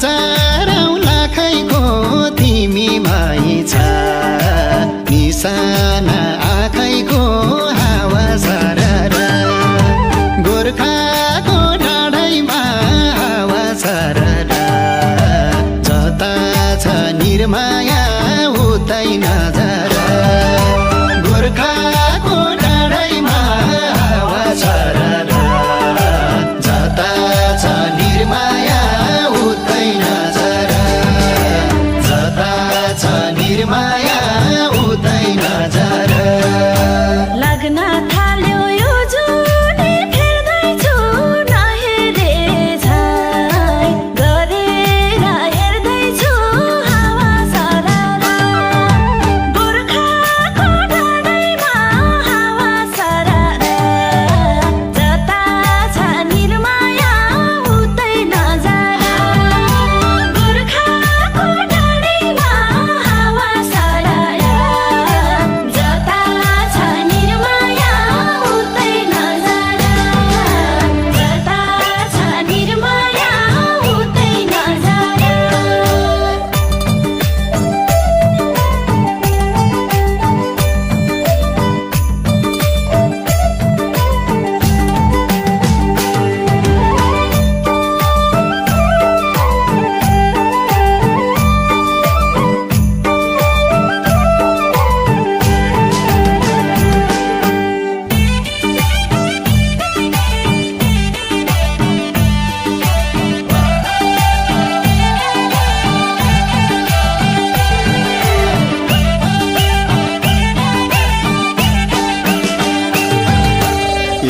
हजारौं लाखैको तिमी भई छ निशाना आँखैको हावा सररा गोर्खाको डाँडैमा हावा सररा जता छ निर्माया उतै नजरा गोर्खाको डाँडैमा हावा सररा जता छ निर्माया उतै नजरा जता छ निर्माया उतै नजरा लाग्न थाल्यो यो जुनी फेर्दैछु नहेरे झै गरेर हेर्दैछु हावा सररा गोर्खाको डाँडैमा हावा सररा जता छ निर्माया उतै नजरा गोर्खाको डाँडैमा हावा सररा जता छ निर्माया उतै नजरा जता छ निर्माया उतै नजरा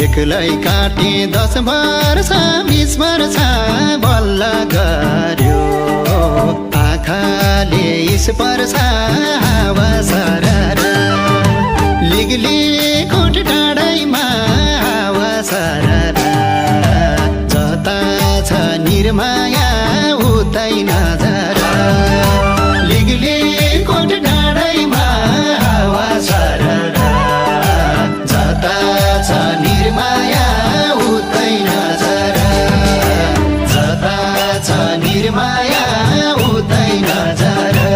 एक्लै काटे 10 वर्ष 20 वर्ष बल्ल गर्यो आँखाले स्पर्श हावा सररा लिगलिकोट डाँडैमा हावा सररा जता छ निर्माया उतै नजरा लिगलिकोट डाँडैमा हावा सररा जता छ निर्माया उतै नजरा जता छ निर्माया उतै नजरा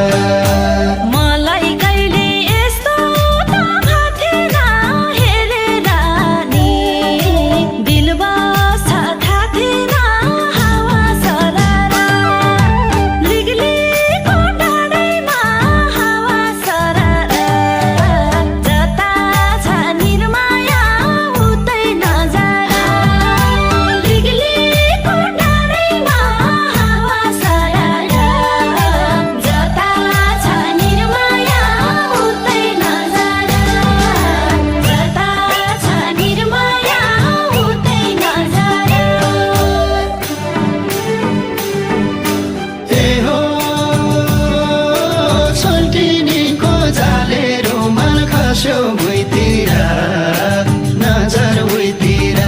मलाई कहिले यस्तो त थिएन हेरेर नि दिल बस्छ थाहा थिएन हावा सररा लिगलिको डाँडैमा हावा सररा जता छ निर्माया उतै नजरा लिगलिको डाँडैमा हावा सररा जता छ निर्माया उतै नजरा जता छ निर्माया उतै नजरा ए हो सोल्टिनीको जालेरो मन खस्यो भुइँतिर नजर उइतिर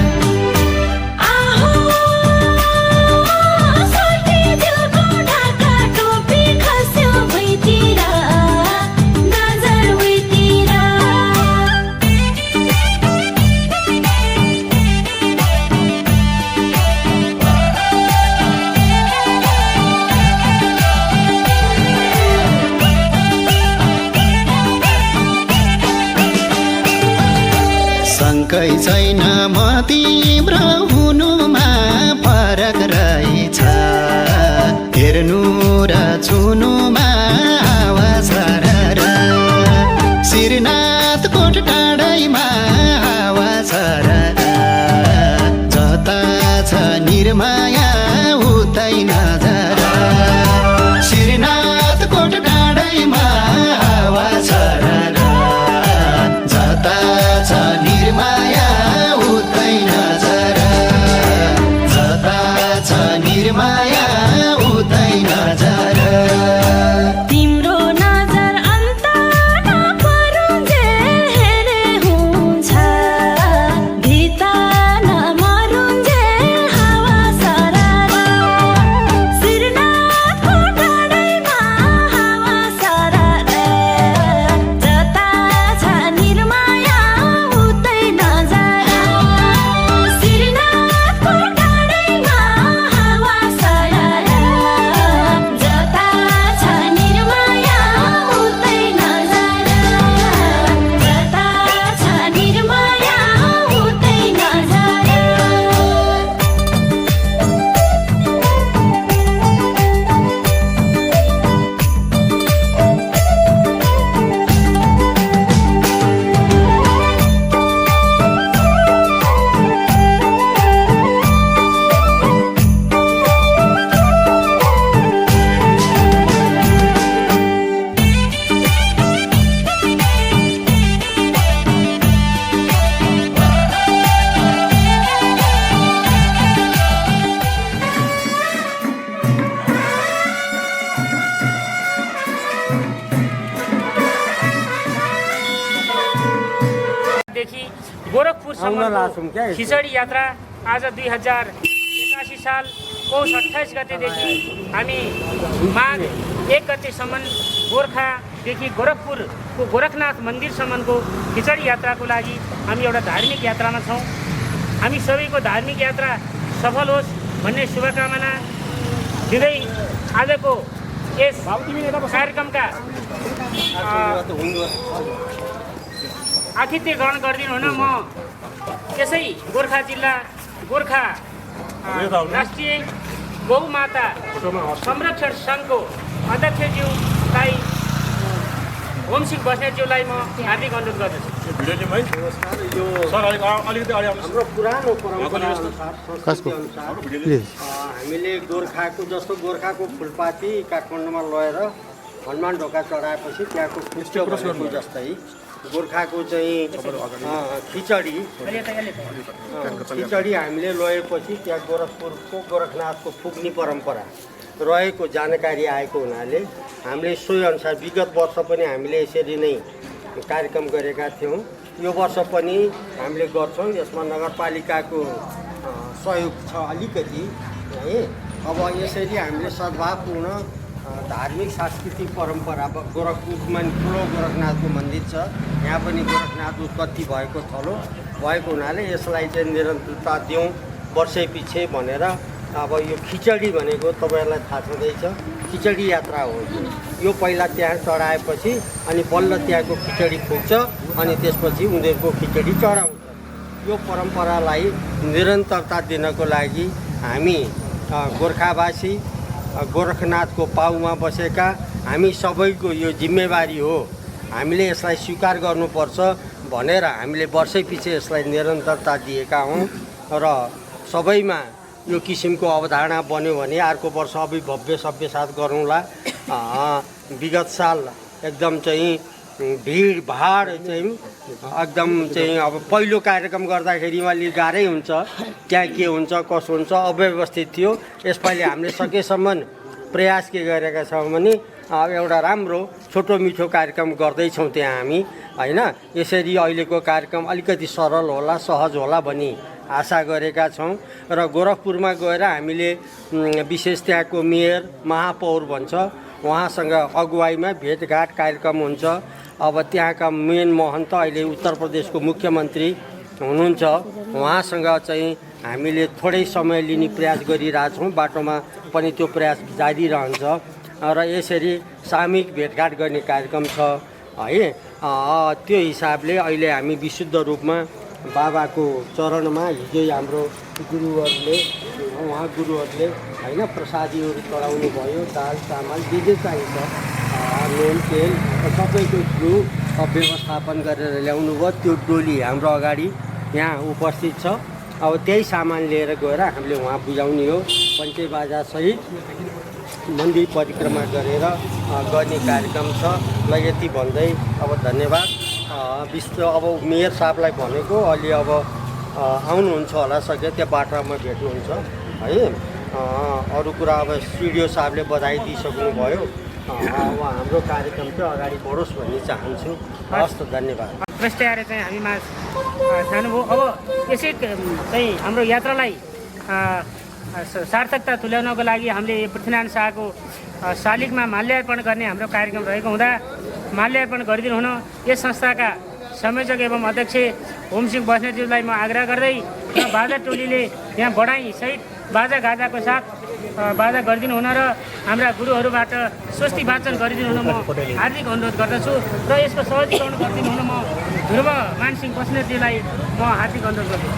आहो सोल्टी दिलको ढाका टोपी खस्यो भुइँतिर नजर उइतिर शङ्कै छैन म तिम्रो हुनुमा फरक रहेछ हेर्नु र छुनुमा हावा सररा श्रीनाथकोट डाँडैमा हावा सररा जता छ निर्माया उतै नजरा श्रीनाथकोट डाँडैमा हावा सररा जता छ निर्माया उतै नजरा जता छ निर्माया उतै नजरा तिम्रो नजर अन्त नपरुन्जेल हेरे हुँ गोरखनाथदेखि गोरखपुरसम्मको खिचडी यात्रा आज 2081 साल पौष 28 गतेदेखि हामी माघ 1 गतेसम्म गोर्खादेखि गोरखपुरको गोरखनाथ मन्दिरसम्मको खिचडी यात्राको लागि हामी एउटा धार्मिक यात्रामा छौँ। हामी सबैको धार्मिक यात्रा सफल होस् भन्ने शुभकामना दिँदै आजको यस कार्यक्रमका आतिथ्य ग्रहण गरिदिनु हुन म यसै गोर्खा जिल्ला गोर्खा राष्ट्रिय गौमाता संरक्षण सङ्घको अध्यक्षज्यूलाई होमसिंह बस्नेतज्यूलाई म हार्दिक अनुरोध गर्दछु। हाम्रो पुरानो परम्परा अनुसार संस्कृति अनुसार हामीले गोर्खाको जस्तो गोर्खाको फुलपाती काठमाडौँमा लगेर हनुमान ढोका चढाएपछि त्यहाँको पुष्ट भनेको जस्तै गोर्खाको चाहिँ खिचडी हामीले लगेपछि त्यहाँ गोरखपुरको गोरखनाथको पुग्ने परम्परा रहेको जानकारी आएको हुनाले हामीले सोही अनुसार विगत वर्ष पनि हामीले यसरी नै कार्यक्रम गरेका थियौँ। यो वर्ष पनि हामीले गर्छौँ। यसमा नगरपालिकाको सहयोग छ अलिकति है। अब यसरी हामीले सद्भावपूर्ण धार्मिक सांस्कृतिक परम्परा गोरखपुरमा ठुलो गोरखनाथको मन्दिर छ, यहाँ पनि गोरखनाथ उत्पत्ति भएको थलो भएको हुनाले यसलाई चाहिँ निरन्तरता दिउँ वर्षैपछि भनेर अब यो खिचडी भनेको तपाईँहरूलाई थाहा छँदैछ खिचडी यात्रा हो। यो पहिला त्यहाँ चढाएपछि अनि बल्ल त्यहाँको खिचडी पुग्छ अनि त्यसपछि उनीहरूको खिचडी चढाउँछ। यो परम्परालाई निरन्तरता दिनको लागि हामी गोर्खावासी गोरखनाथको पाउमा बसेका हामी सबैको यो जिम्मेवारी हो। हामीले यसलाई स्वीकार गर्नुपर्छ भनेर हामीले वर्षैपछि यसलाई निरन्तरता दिएका हौँ र सबैमा यो किसिमको अवधारणा बन्यो भने अर्को वर्ष अभी भव्य सभ्य साथ गरौँला। विगत साल एकदम चाहिँ भिडभाड चाहिँ एकदम चाहिँ अब पहिलो कार्यक्रम गर्दाखेरि अलि गाह्रै हुन्छ, त्यहाँ के हुन्छ कसो हुन्छ अव्यवस्थित थियो। यसपालि हामीले सकेसम्म प्रयास के गरेका छौँ भने एउटा राम्रो छोटो मिठो कार्यक्रम गर्दैछौँ त्यहाँ हामी होइन। यसरी अहिलेको कार्यक्रम अलिकति सरल होला सहज होला भनी आशा गरेका छौँ र गोरखपुरमा गएर हामीले विशेष त्यहाँको मेयर महापौर भन्छ उहाँसँग अगुवाईमा भेटघाट कार्यक्रम हुन्छ। अब त्यहाँका मेन महन्त अहिले उत्तर प्रदेशको मुख्यमन्त्री हुनुहुन्छ उहाँसँग चाहिँ हामीले थोरै समय लिने प्रयास गरिरहेछौँ। बाटोमा पनि त्यो प्रयास जारी रहन्छ र यसरी सामूहिक भेटघाट गर्ने कार्यक्रम छ है। त्यो हिसाबले अहिले हामी विशुद्ध रूपमा बाबाको चरणमा हिजो हाम्रो गुरुहरूले होइन प्रसादीहरू चढाउनु भयो, दाल चामल जे चाहिन्छ नुन तेल सबैको जिउ व्यवस्थापन गरेर ल्याउनु भयो। त्यो डोली हाम्रो अगाडि यहाँ उपस्थित छ। अब त्यही सामान लिएर गएर हामीले उहाँ बुझाउने हो। पञ्चे बाजासहित मन्दिर परिक्रमा गरेर गर्ने कार्यक्रम छ। ल यति भन्दै अब धन्यवाद। अब मेयर साहबलाई भनेको अलि अब आउनुहुन्छ होला सक्यो त्यहाँ बाटोमा भेट्नुहुन्छ है। अरू कुरा अब स्टुडियो साहबले बधाई दिइसक्नु भयो। अब हाम्रो कार्यक्रम चाहिँ अगाडि बढोस् भन्ने चाहन्छु। हस् त धन्यवाद। प्रस्ट्याएर चाहिँ हामीमा जानुभयो। अब यसै चाहिँ हाम्रो यात्रालाई सार्थकता तुल्याउनको लागि हामीले पृथ्वीनारायण शाहको शालिगमा माल्यार्पण गर्ने हाम्रो कार्यक्रम रहेको हुँदा माल्यार्पण गरिदिनु हुन यस संस्थाका संयोजक एवं अध्यक्ष होमसिंह बस्नेतज्यूलाई म आग्रह गर्दै बाजा टोलीले यहाँ बढाइसहित बाजा गाजाको साथ बाजा गरिदिनु हुन र हाम्रा गुरुहरूबाट स्वस्ति वाचन गरिदिनु हुन म हार्दिक अनुरोध गर्दछु र यसको सहजीकरण गरिदिनु हुन म ध्रुव मानसिंह बस्नेतज्यूलाई म हार्दिक अनुरोध गर्दछु।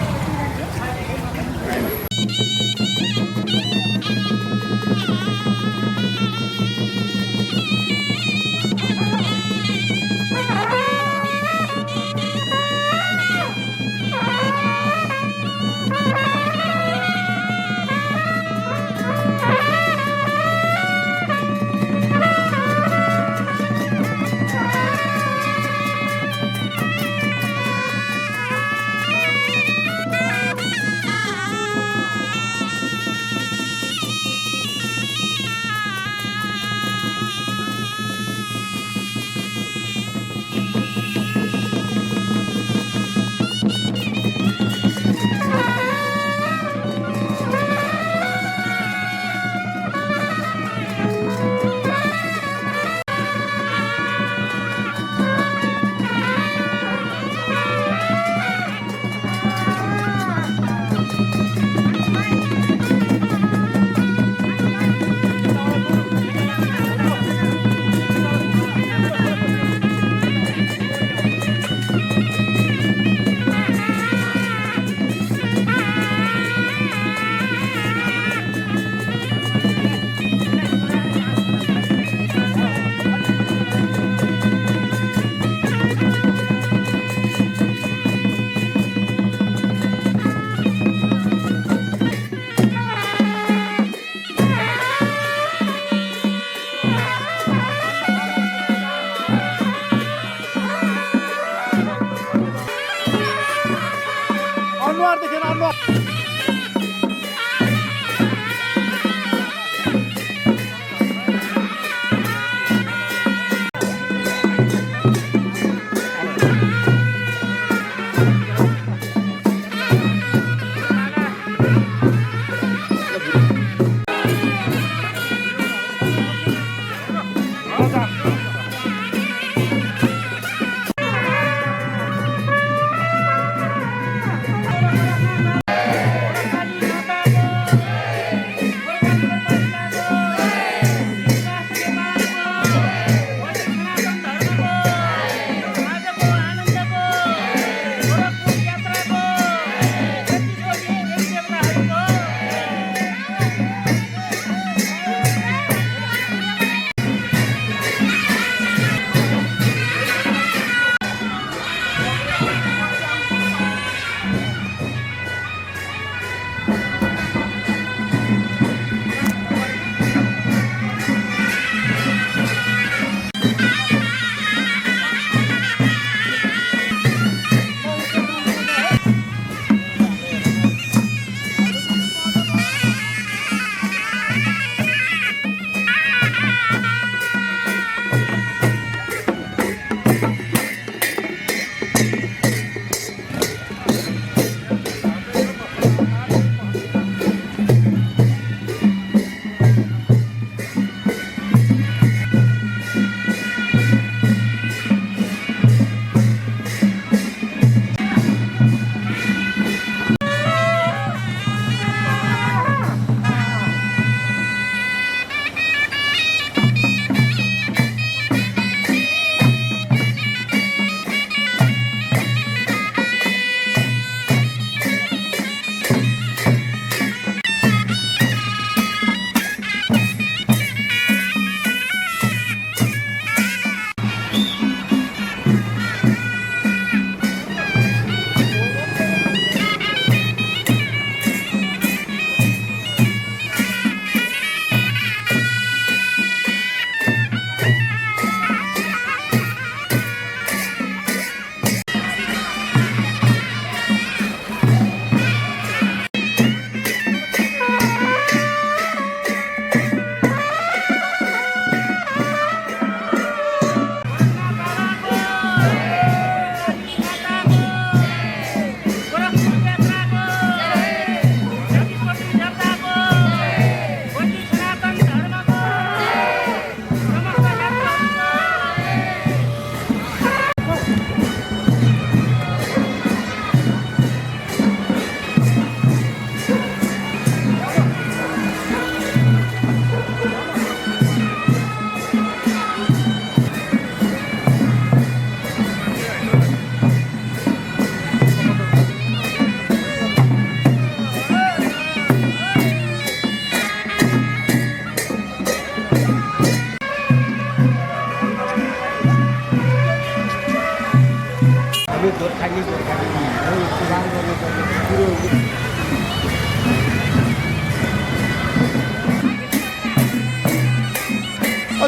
अनुहारदेखि अनुहार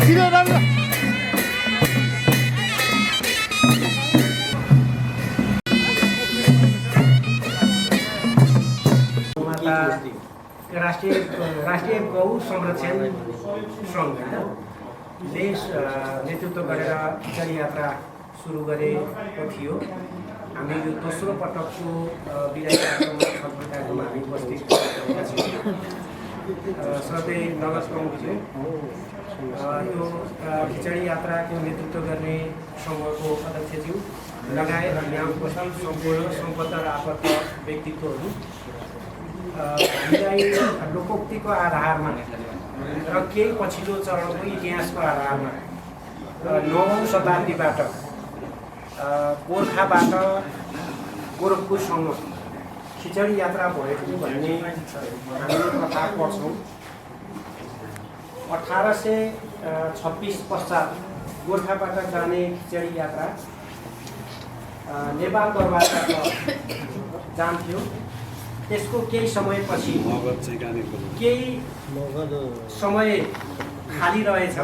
छिटो राम्रो राष्ट्रिय गौ संरक्षण सङ्घले नेतृत्व गरेर खिचडी यात्रा सुरु गरेको थियो। हामी यो दोस्रो पटकको बिदाई कार्यक्रममा छलफलमा हामी उपस्थित भएका छौँ। साथै नगर प्रमुखज्यू यो खिचडी यात्राको नेतृत्व गर्ने समूहको अध्यक्षज्यू लगायत यहाँ उपस्थित सम्पूर्ण सम्बद्ध र आबद्ध व्यक्तित्वहरू हामीलाई लोकोक्तिको आधारमा र केही पछिल्लो चरणको इतिहासको आधारमा 9औं शताब्दीबाट गोर्खाबाट गोरखपुरसम्म खिचडी यात्रा भएको भन्ने हामीले कथा पढ्छौँ। 1826 पश्चात गोर्खाबाट जाने खिचडी यात्रा नेपाल दरबारबाट जान्थ्यो। त्यसको केही समयपछि केही समय खाली रहेछ।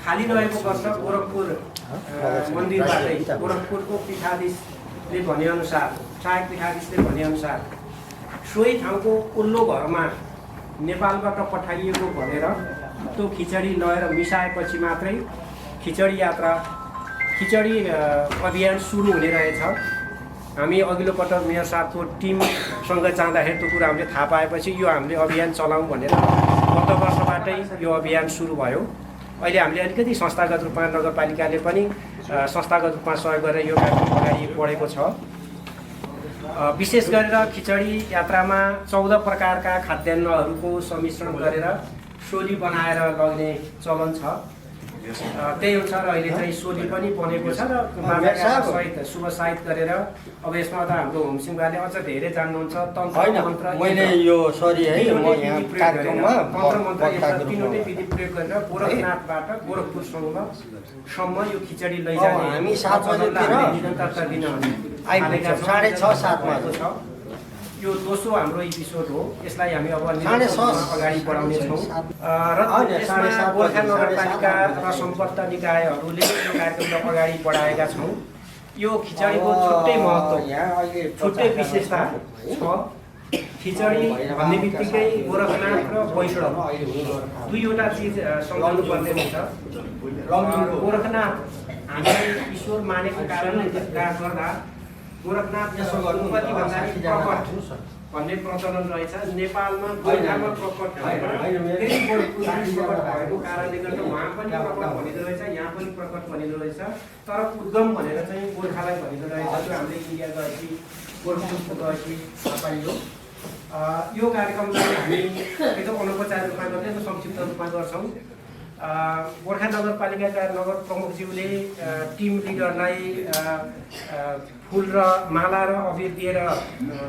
खाली रहेको वर्ष गोरखपुर मन्दिरबाटै गोरखपुरको पीठाधीश पीठाधीशले भनेअनुसार सहायक पीठाधीशले भनेअनुसार सोही ठाउँको उल्लो घरमा नेपालबाट पठाइएको भनेर त्यो खिचडी लगेर मिसाएपछि मात्रै खिचडी अभियान सुरु हुने रहेछ। हामी अघिल्लो पटक मेयर साहबको टिमसँग जाँदाखेरि त्यो कुरा हामीले थाहा पाएपछि यो हामीले अभियान चलाउँ भनेर गत वर्षबाटै यो अभियान सुरु भयो। अहिले हामीले अलिकति संस्थागत रूपमा नगरपालिकाले पनि संस्थागत रूपमा सहयोग गरेर यो कार्यक्रम अगाडि बढेको छ। विशेष गरेर खिचडी यात्रामा 14 प्रकारका खाद्यान्नहरूको सम्मिश्रण गरेर सोली बनाएर लग्ने चलन छ। त्यही अनुसार अहिले चाहिँ सोली पनि बनेको छ र सहित शुभ साहित गरेर अब यसमा त हाम्रो होमसिंहबाले अझ धेरै जान्नुहुन्छ। तन्त्र मन्त्र मैले यो सरी है म यहाँ कार्यक्रममा तन्त्र मन्त्र तीनवटै विधि प्रयोग गरेर गोरखनाथबाट गोरखपुरसम्म यो खिचडी लैजाने हामी 7 बजेतिर निरन्तरता दिन आइपुग्छ 6:30-7 मा छ। यो दोस्रो हाम्रो एपिसोड हो। यसलाई हामी अब अगाडि बढाउने छौँ र यसमा गोर्खा नगरपालिका र सम्बद्ध निकायहरूले यो कार्यक्रमलाई अगाडि बढाएका छौँ। यो खिचडीको छुट्टै महत्त्व छुट्टै विशेषता छ। खिचडी भन्ने बित्तिकै गोरखनाथ र वैष्णव दुईवटा चिज सम्झाउनु पर्ने हुन्छ। गोरखनाथ हामीले ईश्वर मानेको कारणले गर्दा गोरखनाथ उत्पत्ति भन्दाखेरि प्रकट भन्ने प्रचलन रहेछ। नेपालमा गोर्खामा प्रकट भएको कारणले गर्दा उहाँ पनि प्रकट भनिँदो रहेछ, यहाँ पनि प्रकट भनिँदो रहेछ। तर उद्गम भनेर चाहिँ गोर्खालाई भनिँदो रहेछ। जो हामीले इन्डिया गएपछि गोरखपुरको गएपछि थाहा पाइयो। यो कार्यक्रमलाई हामी एकदम अनौपचारिक रूपमा गर्दै संक्षिप्त रूपमा गर्छौँ। गोर्खा नगरपालिकाका नगर प्रमुखज्यूले टिम लिडरलाई फुल र माला र अबिर दिएर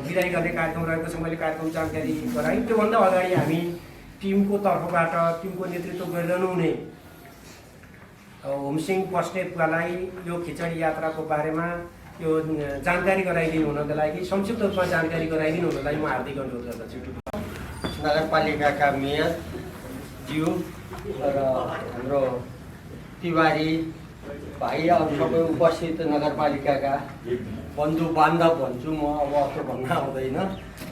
विदाई गर्ने कार्यक्रम रहेको छ। मैले कार्यक्रम जानकारी गराएँ। त्योभन्दा अगाडि हामी टिमको तर्फबाट टिमको नेतृत्व गरिरहनु हुने होमसिंह बस्नेतलाई यो खिचडी यात्राको बारेमा यो जानकारी गराइदिनु हुनको लागि संक्षिप्त रूपमा जानकारी गराइदिनु हुनलाई म हार्दिक अनुरोध गर्दछु। नगरपालिकाका मेयर ज्यू र हाम्रो तिवारी भाइ अरू सबै उपस्थित नगरपालिकाका बन्धु बान्धव भन्छु म, अब अतो भन्न आउँदैन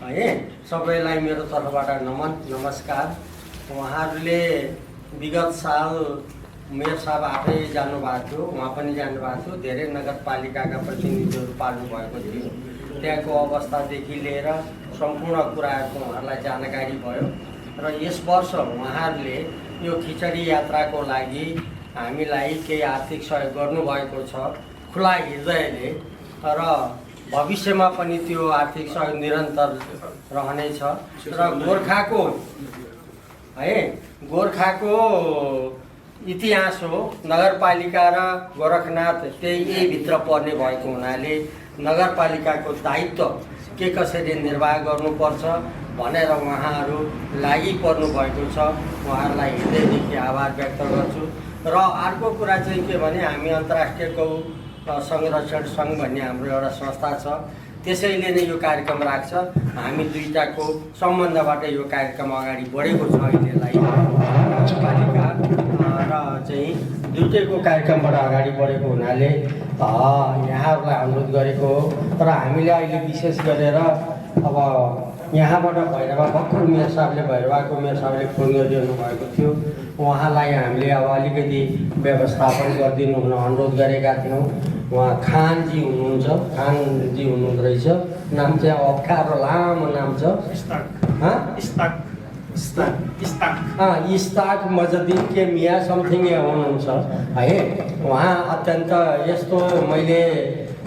है। सबैलाई मेरो तर्फबाट नमस्कार। उहाँहरूले विगत साल मेयर साहब आफै जानुभएको थियो, उहाँ पनि जानुभएको थियो। धेरै नगरपालिकाका प्रतिनिधिहरू पाल्नु भएको थियो। त्यहाँको अवस्थादेखि लिएर सम्पूर्ण कुराहरूको उहाँहरूलाई जानकारी भयो र यस वर्ष उहाँहरूले यो खिचडी यात्राको लागि हामीलाई केही आर्थिक सहयोग गर्नुभएको छ खुला हृदयले र भविष्यमा पनि त्यो आर्थिक सहयोग निरन्तर रहनेछ। र गोर्खाको इतिहास हो। नगरपालिका र गोरखनाथ त्यही भित्र पर्ने भएको हुनाले नगरपालिकाको दायित्व के कसरी निर्वाह गर्नुपर्छ भनेर उहाँहरू लागि पर्नु भएको छ। उहाँहरूलाई हृदयदेखि आभार व्यक्त गर्छु। र अर्को कुरा चाहिँ के भने हामी अन्तर्राष्ट्रिय गौ संरक्षण सङ्घ भन्ने हाम्रो एउटा संस्था छ, त्यसैले नै यो कार्यक्रम राख्छ। हामी दुईटाको सम्बन्धबाट यो कार्यक्रम अगाडि बढेको छ। अहिलेलाई नगरपालिका र चाहिँ दुईटैको कार्यक्रमबाट अगाडि बढेको हुनाले यहाँहरूलाई अनुरोध गरेको हो। तर हामीले अहिले विशेष गरेर अब यहाँबाट भैरवा मेयर साहबले फोन गरिदिनु भएको थियो। उहाँलाई हामीले अब अलिकति व्यवस्थापन गरिदिनु हुन अनुरोध गरेका थियौँ। उहाँ खानजी हुनुहुन्छ, हुनुहुँदो रहेछ। नाम चाहिँ अप्ठ्यारो लामो नाम छ, इस्ताक मजद्दिन के मिया समथिङ हुनुहुन्छ है। उहाँ अत्यन्त यस्तो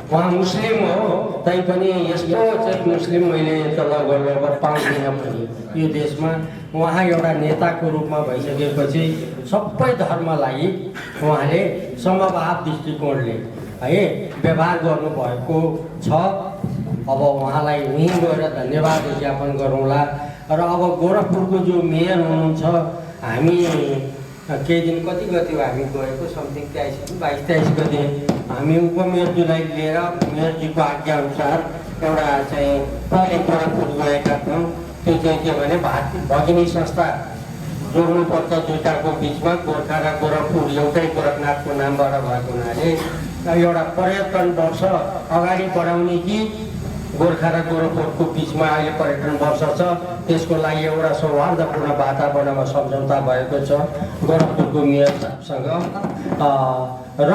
उहाँ मुस्लिम हो तैपनि यस्तो चाहिँ मुस्लिम मैले त लगभग पाउँदिनँ पनि यो देशमा। उहाँ एउटा नेताको रूपमा भइसकेपछि सबै धर्मलाई उहाँले समभाव दृष्टिकोणले है व्यवहार गर्नुभएको छ। अब उहाँलाई यहीँ गएर धन्यवाद ज्ञापन गरौँला। र अब गोरखपुरको जो मेयर हुनुहुन्छ, हामी केही दिन कति गति हो हामी गएको, समथिङ 22-23 गति हामी उपमेयरज्यूलाई लिएर मेयरज्यूको आज्ञाअनुसार एउटा चाहिँ गोरखपुर गएका थियौँ। त्यो चाहिँ के भने भगिनी संस्था जोड्नुपर्छ दुईटाको बिचमा। गोर्खा र गोरखपुर एउटै गोरखनाथको नामबाट भएको हुनाले एउटा पर्यटन वर्ष अगाडि बढाउने कि गोर्खा र गोरखपुरको बिचमा अहिले पर्यटन वर्ष छ, त्यसको लागि एउटा सौहार्दपूर्ण वातावरणमा सम्झौता भएको छ गोरखपुरको मेयर साहबसँग। र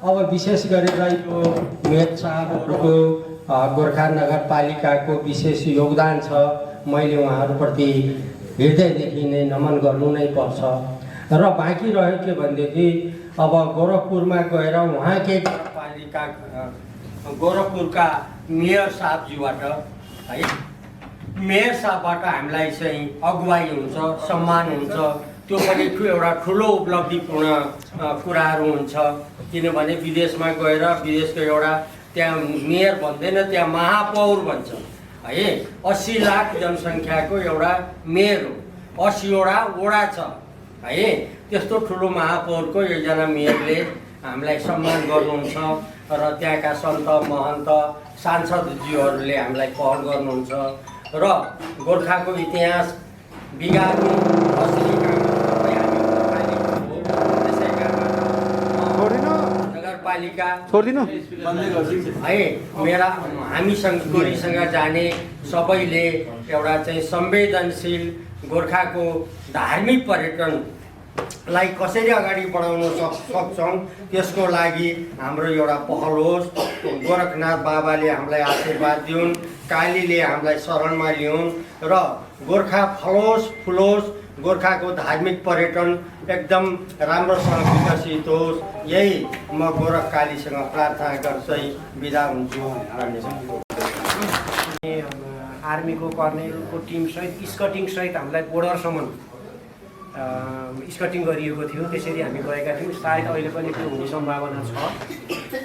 अब विशेष गरेर यो मेयर साहबहरूको गोर्खा नगरपालिकाको विशेष योगदान छ। मैले उहाँहरूप्रति हृदयदेखि नै नमन गर्नु नै पर्छ। र बाँकी रह्यो के भनेदेखि अब गोरखपुरमा गएर उहाँकै नगरपालिका गोरखपुरका मेयर साहबज्यूबाट है, मेयर साहबबाट हामीलाई चाहिँ अगुवाई हुन्छ, सम्मान हुन्छ। त्यो पनि एउटा ठुलो उपलब्धिपूर्ण कुराहरू हुन्छ। किनभने विदेशमा गएर विदेशको एउटा त्यहाँ मेयर भन्दैन, त्यहाँ महापौर भन्छ है। 80 लाख जनसङ्ख्याको एउटा मेयर हो, 80वटा वडा छ है। त्यस्तो ठुलो महापौरको एकजना मेयरले हामीलाई सम्मान गर्नुहुन्छ र त्यहाँका सन्त महन्त सांसदज्यूहरूले हामीलाई पहल गर्नुहुन्छ र गोर्खाको इतिहास बिगार्नु नगरपालिका है। मेरा हामीसँग गोरीसँग जाने सबैले एउटा चाहिँ संवेदनशील गोर्खाको धार्मिक पर्यटनलाई कसरी अगाडि बढाउन सक्छौँ त्यसको लागि हाम्रो एउटा पहल होस्। गोरखनाथ बाबाले हामीलाई आशीर्वाद दिउन्, कालीले हामीलाई शरणमा लिउन् र गोर्खा फलोस् फुलोस्, गोर्खाको धार्मिक पर्यटन एकदम राम्रोसँग विकसित होस्। यही म गोरख कालीसँग प्रार्थना गर्दै बिदा हुन्छु। आर्मीको कर्नेलको टिमसहित स्कटिङसहित हामीलाई बोर्डरसम्म स्कटिङ गरिएको थियो। त्यसरी हामी गएका थियौँ। सायद अहिले पनि त्यो हुने सम्भावना छ।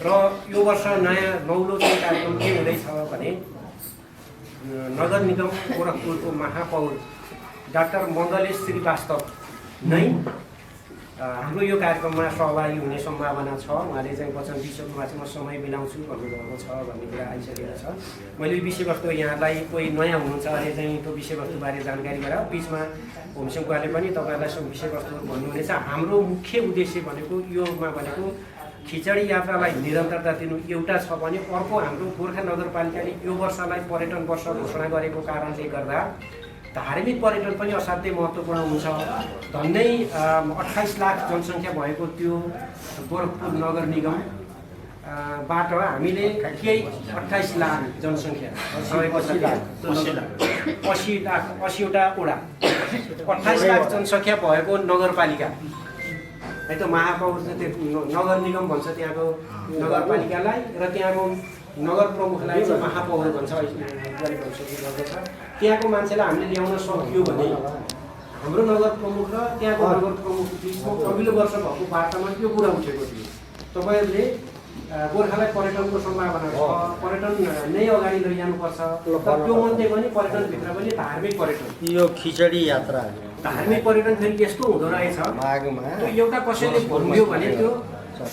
र यो वर्ष नयाँ नौलो चाहिँ कार्यक्रम के हुँदैछ भने नगर निगम गोरखपुरको महापौर डाक्टर मण्डलेश श्रीवास्तव नै हाम्रो यो कार्यक्रममा सहभागी हुने सम्भावना छ। उहाँले चाहिँ वचन दिइसक्नुभएको छ, म समय मिलाउँछु भन्नुभएको छ भन्ने कुरा आइसकेको छ। मैले यो विषयवस्तु यहाँलाई कोही नयाँ हुनुहुन्छ भने चाहिँ त्यो विषयवस्तुबारे जानकारी गराऊ। बिचमा होमसिंहले पनि तपाईँहरूलाई सब विषयवस्तुहरू भन्नुहुनेछ। हाम्रो मुख्य उद्देश्य भनेको योमा भनेको खिचडी यात्रालाई निरन्तरता दिनु एउटा छ भने अर्को हाम्रो गोर्खा नगरपालिकाले यो वर्षलाई पर्यटन वर्ष घोषणा गरेको कारणले गर्दा धार्मिक पर्यटन पनि असाध्यै महत्त्वपूर्ण हुन्छ। झन्डै 28 लाख जनसङ्ख्या भएको त्यो गोरखपुर नगर निगम बाट हामीले केही 28 लाख जनसङ्ख्या 80वटा वडा 28 लाख जनसङ्ख्या भएको नगरपालिका है। त महापौर त्यो नगर निगम भन्छ त्यहाँको नगरपालिकालाई, र त्यहाँको नगर प्रमुखलाई चाहिँ महापौर भन्छ। गर्दछ त्यहाँको मान्छेलाई हामीले ल्याउन सक्यो भने हाम्रो नगर प्रमुख र त्यहाँको नगर प्रमुख बिचमा अघिल्लो वर्ष भएको वार्तामा त्यो कुरा उठेको थियो। तपाईँहरूले गोर्खालाई पर्यटनको सम्भावना छ, पर्यटन नै अगाडि लैजानुपर्छ। त्यो मध्ये पनि पर्यटनभित्र पनि धार्मिक पर्यटन, यो खिचडी यात्रा धार्मिक पर्यटन फेरि यस्तो हुँदो रहेछ। त्यो एउटा कसैले भनिदियो भने त्यो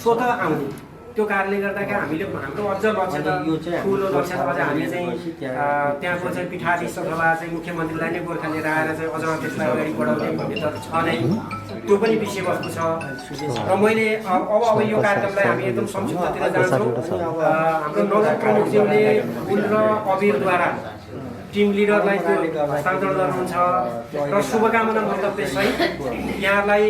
स्वतः आउने। त्यो कारणले गर्दाखेरि हामीले हाम्रो अझ लक्ष्य त ठुलो लक्ष्य त अझ हामीले चाहिँ त्यहाँको चाहिँ पीठाधीश अथवा चाहिँ मुख्यमन्त्रीलाई नै गोर्खा लिएर आएर चाहिँ अझ त्यसलाई अगाडि बढाउने भन्ने त छ नै। त्यो पनि विषयवस्तु छ। र मैले अब यो कार्यक्रमलाई हामी एकदम संक्षिप्ततिर जान्छौँ। हाम्रो नगर प्रमुखज्यूले फुल र अबिरद्वारा टिम लिडरलाई त्यो हस्तान्तरण गर्नुहुन्छ र शुभकामना मन्तव्यसहित यहाँलाई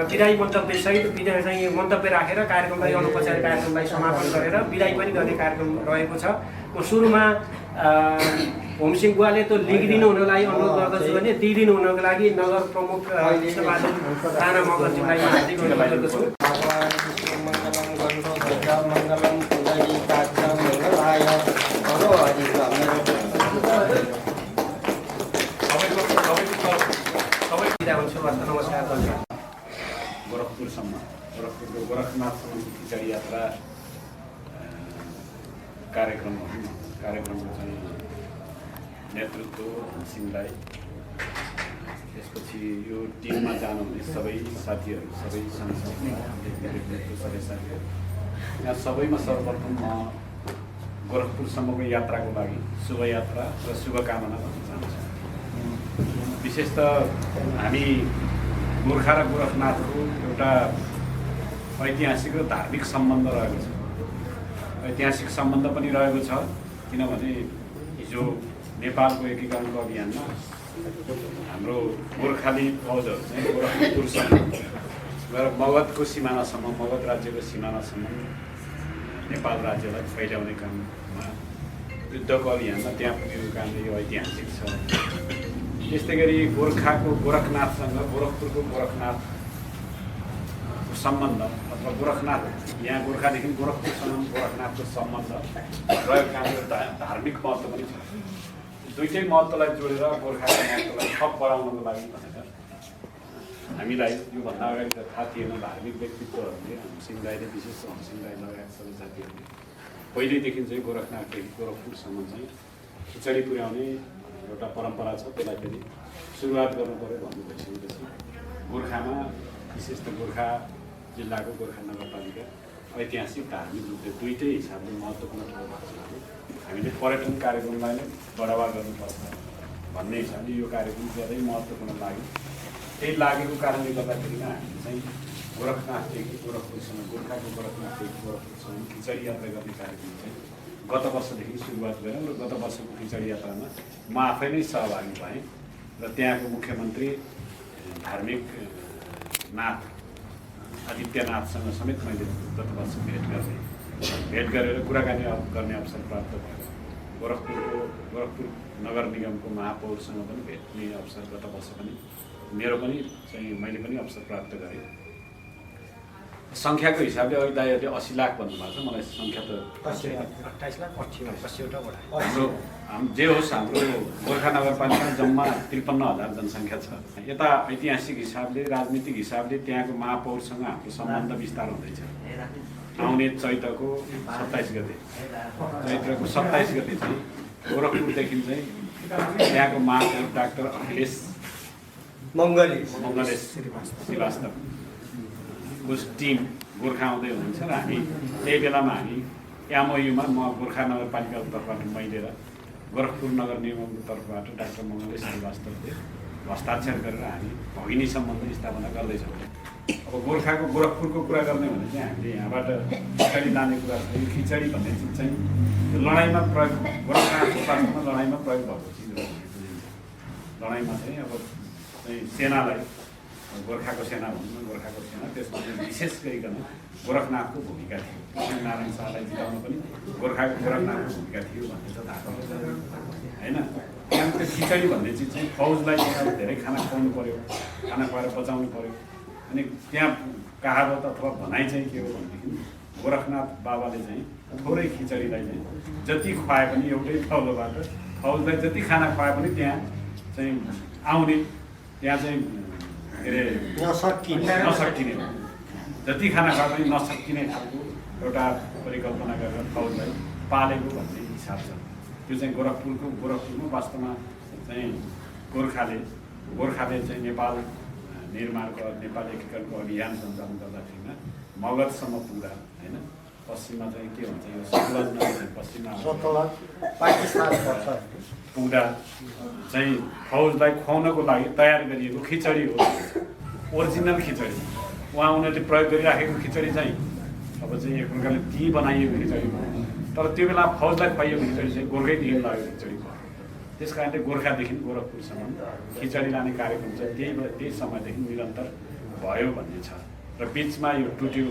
विदाई मन्तव्यसहित चाहिँ मन्तव्य राखेर कार्यक्रमलाई अनौपचारिक कार्यक्रमलाई समापन गरेर विदाई पनि गर्ने कार्यक्रम रहेको छ। म सुरुमा होमसिंह बुवाले त्यो लेखिदिनु हुनलाई अनुरोध गर्दछु भने दिइदिनु हुनको लागि नगर प्रमुख कृष्णबहादुर राणा मगरज्यूलाई हार्दिक अनुरोध गर्दछु। नमस्कार। गोरखपुरसम्म गोरखपुरको गोरखनाथसम्म खिचडी यात्रा कार्यक्रमको चाहिँ नेतृत्व सिंहलाई, त्यसपछि यो टिममा जानुहुने सबै साथीहरू, सबै सांसद, सबै साथीहरू, यहाँ सबैमा सर्वप्रथम म गोरखपुरसम्मको यात्राको लागि शुभयात्रा र शुभकामना भन्न चाहन्छु। विशेष त हामी गोर्खा र गोरखनाथको एउटा ऐतिहासिक र धार्मिक सम्बन्ध रहेको छ। ऐतिहासिक सम्बन्ध पनि रहेको छ। किनभने हिजो नेपालको एकीकरणको अभियानमा हाम्रो गोर्खाली फौजहरू चाहिँ गोरखपुरसम्म गएर मगधको सिमानासम्म, मगध राज्यको सिमानासम्म नेपाल राज्यलाई फैल्याउने काममा युद्धको अभियानमा त्यहाँ पुगेको कामले यो ऐतिहासिक छ। त्यस्तै गरी गोर्खाको गोरखनाथसँग गोरखपुरको गोरखनाथको सम्बन्ध अथवा गोरखनाथ यहाँ गोर्खादेखि गोरखपुरसँग गोरखनाथको सम्बन्ध रहेको कामले धार्मिक महत्त्व पनि छ। दुईटै महत्त्वलाई जोडेर गोर्खाको महत्त्वलाई थप बढाउनको लागि भनेर हामीलाई योभन्दा अगाडि त थाहा थिएन। धार्मिक व्यक्तित्वहरूले हमसिंह राईले, विशेष हमसिंह राई लगायत सबै जातिहरूले पहिल्यैदेखि चाहिँ गोरखनाथदेखि गोरखपुरसम्म चाहिँ खिचडी पुर्याउने एउटा परम्परा छ। त्यसलाई फेरि सुरुवात गर्नु पऱ्यो भन्नु भइसकेपछि गोर्खामा विशेष त गोर्खा जिल्लाको गोर्खा नगरपालिका ऐतिहासिक धार्मिक रूपले दुईटै हिसाबले महत्त्वपूर्ण ठाउँ भएको हुनाले हामीले पर्यटन कार्यक्रमलाई नै बढावा गर्नुपर्छ भन्ने हिसाबले यो कार्यक्रम ज्यादै महत्त्वपूर्ण लाग्यो। त्यही लागेको कारणले गर्दाखेरि नै हामीले चाहिँ गोरखनाथदेखि गोरखपुरसम्म, गोर्खाको गोरखनाथदेखि गोरखपुरसम्म खिचडी यात्रा गर्ने कार्यक्रम चाहिँ गत वर्षदेखि सुरुवात गऱ्यौँ र गत वर्षको खिचडी यात्रामा म आफै नै सहभागी भएँ र त्यहाँको मुख्यमन्त्री धार्मिक नाथ आदित्यनाथसँग समेत मैले गत वर्ष भेट गरेर कुराकानी गर्ने अवसर प्राप्त भयो। गोरखपुर नगर निगमको महापौरसँग पनि भेट्ने अवसर गत वर्ष पनि मेरो पनि चाहिँ मैले पनि अवसर प्राप्त गरेँ। सङ्ख्याको हिसाबले अघि दाइहरूले 80 लाख भन्नुभएको छ, मलाई सङ्ख्या त 28 लाख 80वटा वडा। हाम्रो जे होस् हाम्रो गोर्खा नगरपालिका जम्मा 53,000 जनसङ्ख्या छ। यता ऐतिहासिक हिसाबले, राजनीतिक हिसाबले त्यहाँको महापौरसँग हाम्रो सम्बन्ध विस्तार हुँदैछ। आउने चैत्रको 27 गते चाहिँ गोरखपुरदेखि चाहिँ त्यहाँको महापौर डाक्टर अखिलेश मङ्गलेश श्रीवास्तव उस टिम गोर्खा आउँदै हुनुहुन्छ र हामी त्यही बेलामा हामी एमओयुमा म गोर्खा नगरपालिकाको तर्फबाट मैले र गोरखपुर नगर निगमको तर्फबाट डाक्टर मङ्गलेश श्रीवास्तवले हस्ताक्षर गरेर हामी भगिनी सम्बन्ध स्थापना गर्दैछौँ। अब गोरखपुरको कुरा गर्ने भने चाहिँ हामीले यहाँबाट खिचडी लाने कुरा छ। यो खिचडी भन्ने चिज चाहिँ यो लडाइँमा प्रयोग, गोरखनाथको पार्टीमा लडाइँमा प्रयोग भएको चिज हो। लडाइँमा चाहिँ अब चाहिँ सेनालाई गोर्खाको सेना भनौँ न, गोर्खाको सेना त्यसमा विशेष गरिकन गोरखनाथको भूमिका थियो। नारायण शाहलाई जिताउन पनि गोरखनाथको भूमिका थियो भन्ने त थाहा होइन। त्यहाँ त्यो खिचडी भन्ने चिज चाहिँ फौजलाई अब धेरै खाना खुवाउनु पऱ्यो, खाना खुवाएर बचाउनु पऱ्यो। अनि त्यहाँ कहावत अथवा भनाइ चाहिँ के हो भनेदेखि गोरखनाथ बाबाले चाहिँ थोरै खिचडीलाई चाहिँ जति खुवाए पनि एउटै थौलोबाट फौजलाई जति खाना खुवाए पनि त्यहाँ चाहिँ आउने, त्यहाँ चाहिँ के अरे नसकिने, जति खाना खाए पनि नसकिने खालको एउटा परिकल्पना गरेर फौजलाई पालेको भन्ने हिसाब छ। त्यो चाहिँ गोरखपुरमा वास्तवमा चाहिँ गोर्खाले चाहिँ नेपाल निर्माणको, नेपाल एकीकरणको अभियान सञ्चालन गर्दाखेरिमा मगधसम्म पुग्दा होइन, पश्चिममा चाहिँ के भन्छ यो सतलज पश्चिममा पुग्दा चाहिँ फौजलाई खुवाउनको लागि तयार गरिएको खिचडी हो, ओरिजिनल खिचडी। उहाँ उनीहरूले प्रयोग गरिराखेको खिचडी चाहिँ अब चाहिँ एक प्रकारले ती बनाइएको खिचडी भयो, तर त्यो बेला फौजलाई खुवाइएको खिचडी चाहिँ गोर्खैदेखि लागेको खिचडी भयो। त्यस कारणले गोर्खादेखि गोरखपुरसम्म खिचडी लाने कार्यक्रम चाहिँ त्यही समयदेखि निरन्तर भयो भन्ने छ र बिचमा यो टुट्यो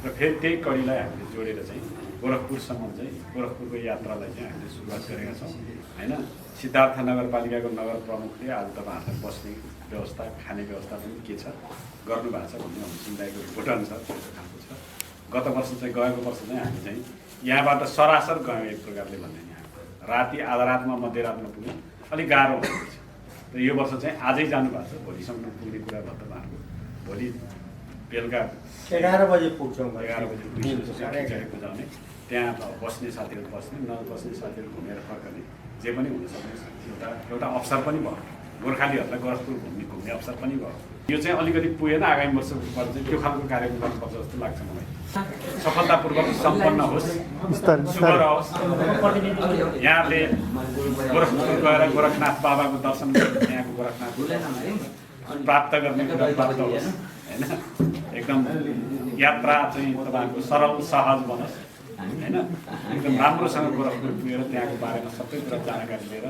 र फेरि त्यही कडीलाई हामीले जोडेर चाहिँ गोरखपुरसम्म चाहिँ गोरखपुरको यात्रालाई चाहिँ हामीले सुरुवात गरेका छौँ होइन। सिद्धार्थ नगरपालिकाको नगर प्रमुखले आज तपाईँहरूलाई बस्ने व्यवस्था, खाने व्यवस्था पनि के छ गर्नुभएको छ भन्ने हमसिंह राईको रिपोर्ट अनुसार त्यस्तो खालको छ। गत वर्ष चाहिँ गएको वर्ष चाहिँ हामी चाहिँ यहाँबाट सरासर गयौँ एक प्रकारले भन्ने, यहाँ राति आधा रातमा मध्यरातमा पुग्यो, अलिक गाह्रो हुँदैछ। र यो वर्ष चाहिँ आजै जानुभएको छ, भोलिसम्म पुग्ने कुरा भयो तपाईँहरूको। भोलि बेलुका 11 बजे पुग्छौँ, 11 बजे बुझाउने, त्यहाँ बस्ने साथीहरू बस्ने, नबस्ने साथीहरू घुमेर फर्कने, जे पनि हुनसक्ने एउटा अवसर पनि भयो। गोर्खालीहरूलाई गोरखपुर घुम्ने अवसर पनि भयो। यो चाहिँ अलिकति पुगेन, आगामी वर्षबाट चाहिँ त्यो खालको कार्यक्रम गर्नुपर्छ जस्तो लाग्छ मलाई। सफलतापूर्वक सम्पन्न होस्, शुभ रहोस्। यहाँले गोरखपुर गएर गोरखनाथ बाबाको दर्शन यहाँको गोरखनाथ प्राप्त गर्ने कुरा प्राप्त होस् होइन। एकदम यात्रा चाहिँ तपाईँहरूको सरल सहज बनोस्, होइन एकदम राम्रोसँग गोरखपुर पुगेर त्यहाँको बारेमा सबै कुरा जानकारी लिएर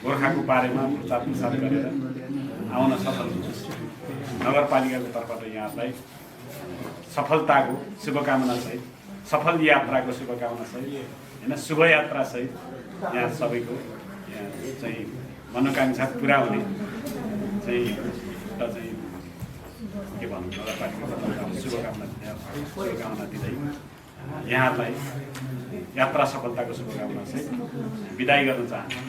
गोर्खाको बारेमा प्रचार प्रसार गरेर आउन सफल हुन्छ। नगरपालिकाको तर्फबाट यहाँलाई सफलताको शुभकामनासहित सफल यात्राको शुभकामनासहित होइन शुभयात्रासहित यहाँ सबैको यहाँ चाहिँ मनोकाङ्क्षा पुरा हुने चाहिँ एउटा चाहिँ के भनौँ नगरपालिकाको तर्फबाट शुभकामना दिँदै यहाँलाई यात्रा सफलताको शुभकामनासहित बिदाई गर्न चाहन्छु।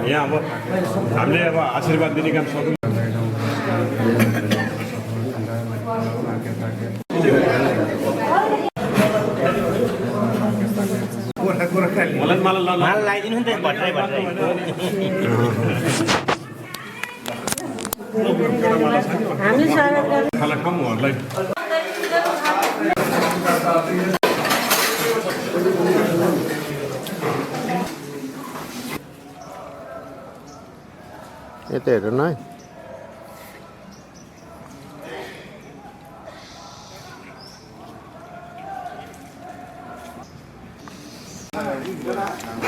यहाँ अब हामीले अब आशीर्वाद दिने काम सक्यौँ। माल लगाइदिनु नि त भट्टाइ भट्टाइ खाना खाऊहरूलाई यता हेर्नु न है।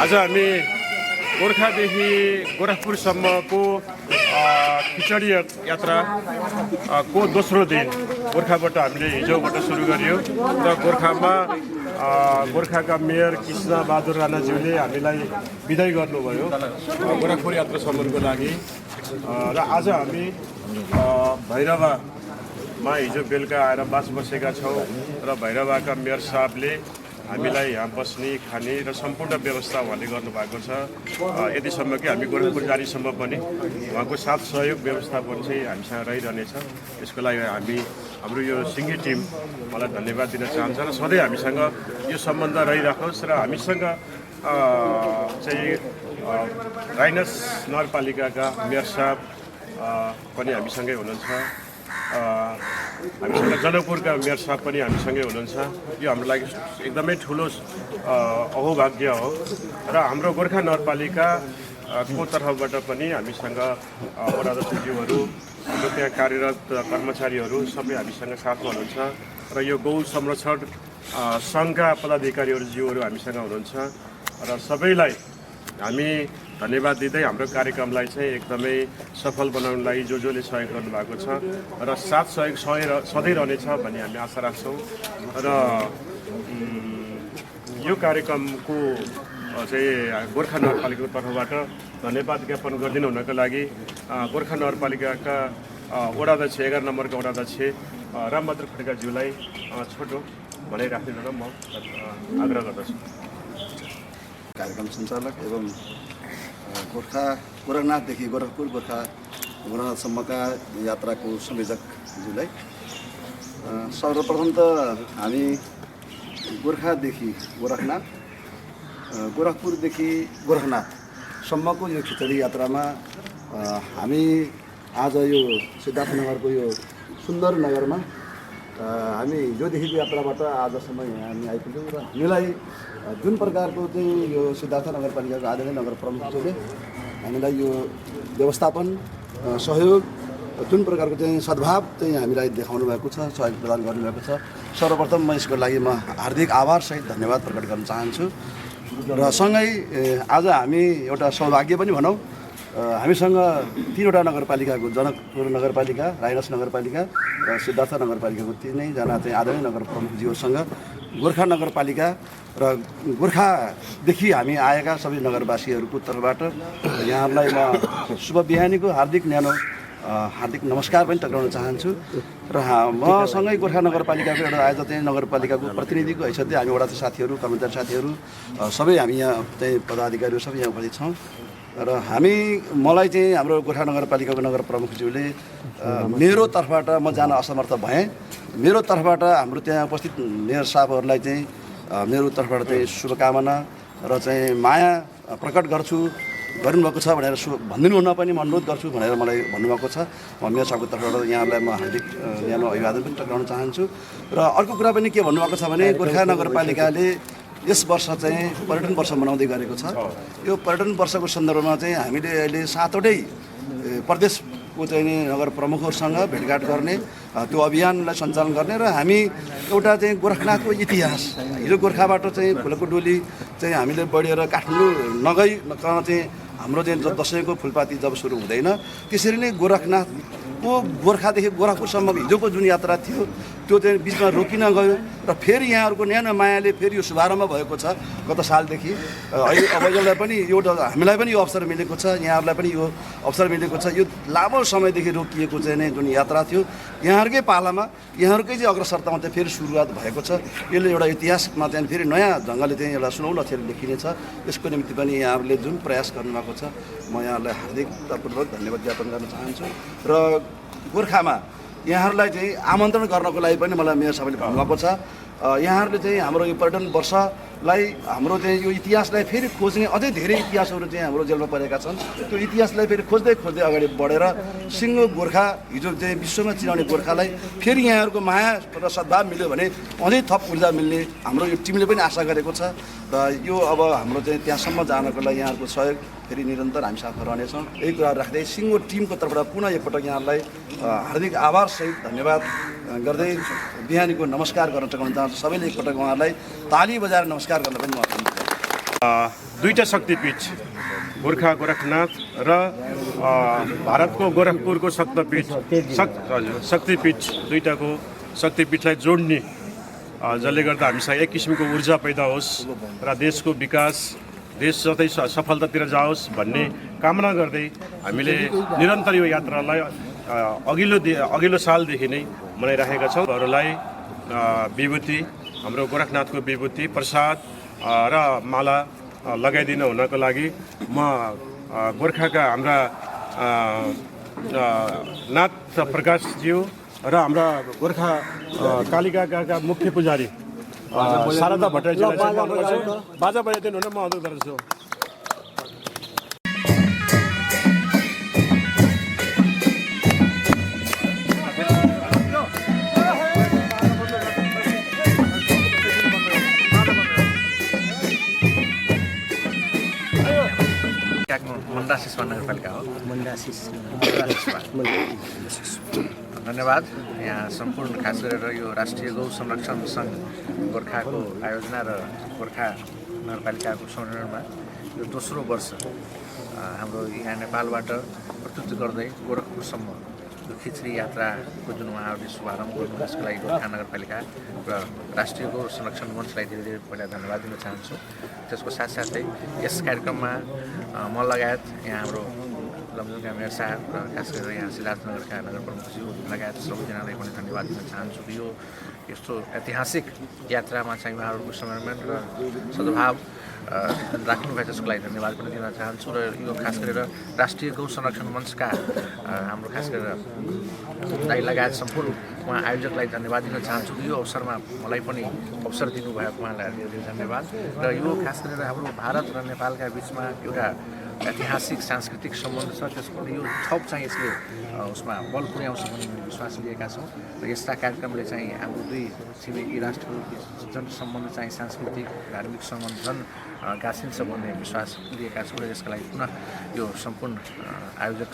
आज हामी गोर्खादेखि गोरखपुरसम्मको खिचडी यात्रा को दोस्रो दिन गोर्खाबाट हामीले हिजोबाट सुरु गरियो र गोर्खाका मेयर कृष्ण बहादुर राणाज्यूले हामीलाई बिदाई गर्नुभयो गोरखपुर यात्रासम्मको लागि। र आज हामी भैरवामा हिजो बेलुका आएर बसेका छौँ र भैरवाका मेयर साहबले हामीलाई यहाँ बस्ने खाने र सम्पूर्ण व्यवस्था उहाँले गर्नुभएको छ। यतिसम्म कि हामी गोरखपुर जानेसम्म पनि उहाँको साथ सहयोग व्यवस्थापन चाहिँ हामीसँग रहिरहनेछ। यसको लागि हाम्रो यो सिङ्गे टिम मलाई धन्यवाद दिन चाहन्छ र सधैँ हामीसँग यो सम्बन्ध रहिराखोस् र हामीसँग चाहिँ राइनस नगरपालिकाका मेयर साहब पनि हामीसँगै हुनुहुन्छ, हामीसँग जनकपुरका मेयर साहब पनि हामीसँगै हुनुहुन्छ। यो हाम्रो लागि एकदमै ठुलो अहोभाग्य हो र हाम्रो गोर्खा नगरपालिका को तर्फबाट पनि हामीसँग वडा अध्यक्षज्यूहरू हाम्रो त्यहाँ कार्यरत कर्मचारीहरू सबै हामीसँग साथमा हुनुहुन्छ र यो गौ संरक्षण सङ्घका पदाधिकारीज्यूहरू हामीसँग हुनुहुन्छ र सबैलाई हामी धन्यवाद दिँदै हाम्रो कार्यक्रमलाई चाहिँ एकदमै सफल बनाउनलाई जसले सहयोग गर्नुभएको छ र साथ सहयोग सधैँ रहनेछ भन्ने हामी आशा राख्छौँ। र यो कार्यक्रमको चाहिँ गोर्खा नगरपालिकाको तर्फबाट धन्यवाद ज्ञापन गरिदिनु हुनको लागि गोर्खा नगरपालिकाका वडा अध्यक्ष 11 नम्बरका वडा अध्यक्ष रामबहादुर खड्काज्यूलाई छोटो भनाइराख्दिन र म आग्रह गर्दछु। कार्यक्रम सञ्चालक एवं गोरखनाथदेखि गोरखनाथसम्मका यात्राको संयोजकज्यूलाई सर्वप्रथम त हामी गोर्खादेखि गोरखनाथ, गोरखपुरदेखि गोरखनाथसम्मको यो खिचडी यात्रामा हामी आज यो सिद्धार्थनगरको यो सुन्दर नगरमा हामी हिजोदेखिको यात्राबाट आजसम्म हामी आइपुग्यौँ र हामीलाई जुन प्रकारको चाहिँ यो सिद्धार्थ नगरपालिकाको आदरणीय नगर प्रमुखले हामीलाई यो व्यवस्थापन सहयोग जुन प्रकारको चाहिँ सद्भाव चाहिँ हामीलाई देखाउनु भएको छ, सहयोग प्रदान गर्नुभएको छ, सर्वप्रथम म यसको लागि म हार्दिक आभारसहित धन्यवाद प्रकट गर्न चाहन्छु। र सँगै आज हामी एउटा सौभाग्य पनि भनौँ, हामीसँग 3वटा नगरपालिकाको जनकपुर नगरपालिका, राइनस नगरपालिका र सिद्धार्थ नगरपालिकाको 3जना चाहिँ आदरणीय नगर प्रमुखज्यूसँग गोर्खा नगरपालिका र गोर्खादेखि हामी आएका सबै नगरवासीहरूको तर्फबाट यहाँहरूलाई म शुभ बिहानीको हार्दिक नमस्कार पनि टक्राउन चाहन्छु। र मसँगै गोर्खा नगरपालिकाको एउटा आज चाहिँ नगरपालिकाको प्रतिनिधिको हैसियतले हामी वडा साथीहरू, कर्मचारी साथीहरू सबै हामी यहाँ चाहिँ पदाधिकारीहरू सबै यहाँ उपस्थित छौँ। र मलाई चाहिँ हाम्रो गोर्खा नगरपालिकाको नगर प्रमुखज्यूले मेरो तर्फबाट म जान असमर्थ भएँ, मेरो तर्फबाट हाम्रो त्यहाँ उपस्थित मेयर साहबहरूलाई चाहिँ मेरो तर्फबाट चाहिँ शुभकामना र चाहिँ माया प्रकट गर्नुभएको छ भनेर भनिदिनु हुन पनि म अनुरोध गर्छु भनेर मलाई भन्नुभएको छ। म मेयर साहबको तर्फबाट यहाँहरूलाई म हार्दिक न्यानो अभिवादन पनि टक्राउन चाहन्छु। र अर्को कुरा पनि के भन्नुभएको छ भने गोर्खा नगरपालिकाले यस वर्ष चाहिँ पर्यटन वर्ष मनाउँदै गरेको छ। यो पर्यटन वर्षको सन्दर्भमा चाहिँ हामीले अहिले 7वटै प्रदेशको चाहिँ नगर प्रमुखहरूसँग भेटघाट गर्ने, त्यो अभियानलाई सञ्चालन गर्ने र हामी एउटा चाहिँ गोरखनाथको इतिहास, हिजो गोर्खाबाट चाहिँ फुलको डोली चाहिँ हामीले बढेर काठमाडौँ नगइकन चाहिँ हाम्रो चाहिँ दसैँको फुलपाती जब सुरु हुँदैन त्यसरी नै गोरखनाथको गोर्खादेखि गोरखपुरसम्मको हिजोको जुन यात्रा थियो त्यो चाहिँ बिचमा रोकिन गयो र फेरि यहाँहरूको न्यानो मायाले फेरि यो शुभारम्भ भएको छ गत सालदेखि। अहिले अब यसलाई पनि एउटा हामीलाई पनि यो अवसर मिलेको छ, यहाँहरूलाई पनि यो अवसर मिलेको छ। यो लामो समयदेखि रोकिएको चाहिँ नै जुन यात्रा थियो यहाँहरूकै पालामा यहाँहरूकै चाहिँ अग्रसरतामा चाहिँ फेरि सुरुवात भएको छ। यसले एउटा इतिहासमा चाहिँ फेरि नयाँ ढङ्गले चाहिँ एउटा सुनौलो अक्षरले लेखिनेछ। यसको निम्ति पनि यहाँहरूले जुन प्रयास गर्नुभएको छ म यहाँहरूलाई हार्दिकतापूर्वक धन्यवाद ज्ञापन गर्न चाहन्छु। र गोर्खामा यहाँहरूलाई चाहिँ आमन्त्रण गर्नको लागि पनि मलाई मेयर साहबले भन्नुभएको छ। यहाँहरूले चाहिँ हाम्रो यो पर्यटन वर्षलाई हाम्रो चाहिँ यो इतिहासलाई फेरि खोज्ने अझै धेरै इतिहासहरू चाहिँ हाम्रो जेलमा परेका छन्। त्यो इतिहासलाई फेरि खोज्दै अगाडि बढेर सिङ्गो गोर्खा हिजो चाहिँ विश्वमा चिनाउने गोर्खालाई फेरि यहाँहरूको माया र सद्भाव मिल्यो भने अझै थप ऊर्जा मिल्ने हाम्रो यो टिमले पनि आशा गरेको छ। र यो अब हाम्रो चाहिँ त्यहाँसम्म जानको लागि यहाँहरूको सहयोग फेरि निरन्तर हामी साथमा रहनेछौँ। यही कुरा राख्दै सिङ्गो टिमको तर्फबाट पुनः एकपटक यहाँहरूलाई हार्दिक आभारसहित धन्यवाद गर्दै बिहानीको नमस्कार गर्न चाहन्छु। सबैले एकपटक उहाँहरूलाई ताली बजाएर नमस्कार गर्न पनि म दुईटा शक्तिपीठ गोर्खा गोरखनाथ र भारतको गोरखपुरको शक्तिपीठ दुईटाको शक्तिपीठलाई जोड्ने जसले गर्दा हामीसँग एक किसिमको ऊर्जा पैदा होस् र देशको विकास, देश जतै सफलतातिर जाओस् भन्ने कामना गर्दै हामीले निरन्तर यो यात्रालाई अघिल्लो सालदेखि नै मनाइराखेका छौँ। हरूलाई विभूति, हाम्रो गोरखनाथको विभूति, प्रसाद र माला लगाइदिन हुनको लागि म गोर्खाका हाम्रा नाथ प्रकाशज्यू र हाम्रा गोर्खा कालिकाका मुख्य पुजारी शारदा भट्टराईजीलाई बाजा बजाइदिनु हुन म अनुरोध गर्दछु। मन्दासिसमा नगरपालिका हो। धन्यवाद। यहाँ सम्पूर्ण खास गरेर यो राष्ट्रिय गौ संरक्षण सङ्घ गोर्खाको आयोजना र गोर्खा नगरपालिकाको संयोजनमा यो दोस्रो वर्ष हाम्रो यहाँ नेपालबाट प्रस्तुत गर्दै गोरखपुरसम्म यो खिचडी यात्राको जुन उहाँहरूले शुभारम्भ गर्नु त्यसको लागि गोर्खा नगरपालिका र राष्ट्रिय गौ संरक्षण मञ्चलाई धेरै धेरै पहिला धन्यवाद दिन चाहन्छु। त्यसको साथसाथै यस कार्यक्रममा म लगायत यहाँ हाम्रो लमजुङका मेयर साहब र खास गरेर यहाँ सिद्धार्थ नगरका नगर प्रमुखज्यू लगायत सबैजनालाई पनि धन्यवाद दिन चाहन्छु। यो यस्तो ऐतिहासिक यात्रामा चाहिँ उहाँहरूको समर्पण र सद्भाव राख्नुभयो त्यसको लागि धन्यवाद पनि दिन चाहन्छु। र यो खास गरेर राष्ट्रिय गौ संरक्षण मञ्चका हाम्रो खास गरेर दाइ लगायत सम्पूर्ण उहाँ आयोजकलाई धन्यवाद दिन चाहन्छु। यो अवसरमा मलाई पनि अवसर दिनुभएको उहाँलाई धेरै धेरै धन्यवाद। र यो खास गरेर हाम्रो भारत र नेपालका बिचमा एउटा ऐतिहासिक सांस्कृतिक सम्बन्ध छ, त्यसको यो थप चाहिँ यसले उसमा बल पुर्याउँछ भन्ने विश्वास लिएका छौँ। र यस्ता कार्यक्रमले चाहिँ हाम्रो दुई छिमेकी राष्ट्रहरूको जुन सम्बन्ध चाहिँ सांस्कृतिक धार्मिक सम्बन्ध झन् गाँसिन्छ भन्ने विश्वास लिएका छौँ। र यसका लागि पुनः यो सम्पूर्ण आयोजक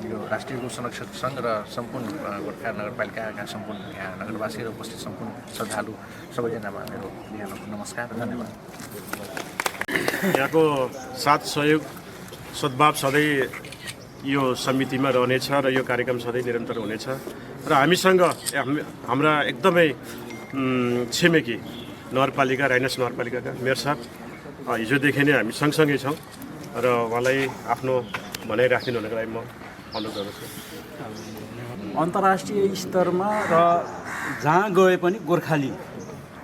यो राष्ट्रिय गौ संरक्षक सङ्घ र सम्पूर्ण गोर्खा नगरपालिकाका सम्पूर्ण यहाँ नगरवासी र उपस्थित सम्पूर्ण श्रद्धालु सबैजनामा मेरो यहाँको नमस्कार र धन्यवाद। यहाँको साथ सहयोग सद्भाव सधैँ यो समितिमा रहनेछ र यो कार्यक्रम सधैँ निरन्तर हुनेछ र हामीसँग हाम्रा एकदमै छिमेकी नगरपालिका राइनस नगरपालिकाका मेयर साहब हिजोदेखि नै हामी सँगसँगै छौँ र उहाँलाई आफ्नो भनाइ राखिदिनु हुनको लागि म अनुरोध गर्दछु। अन्तर्राष्ट्रिय स्तरमा र जहाँ गए पनि गोर्खाली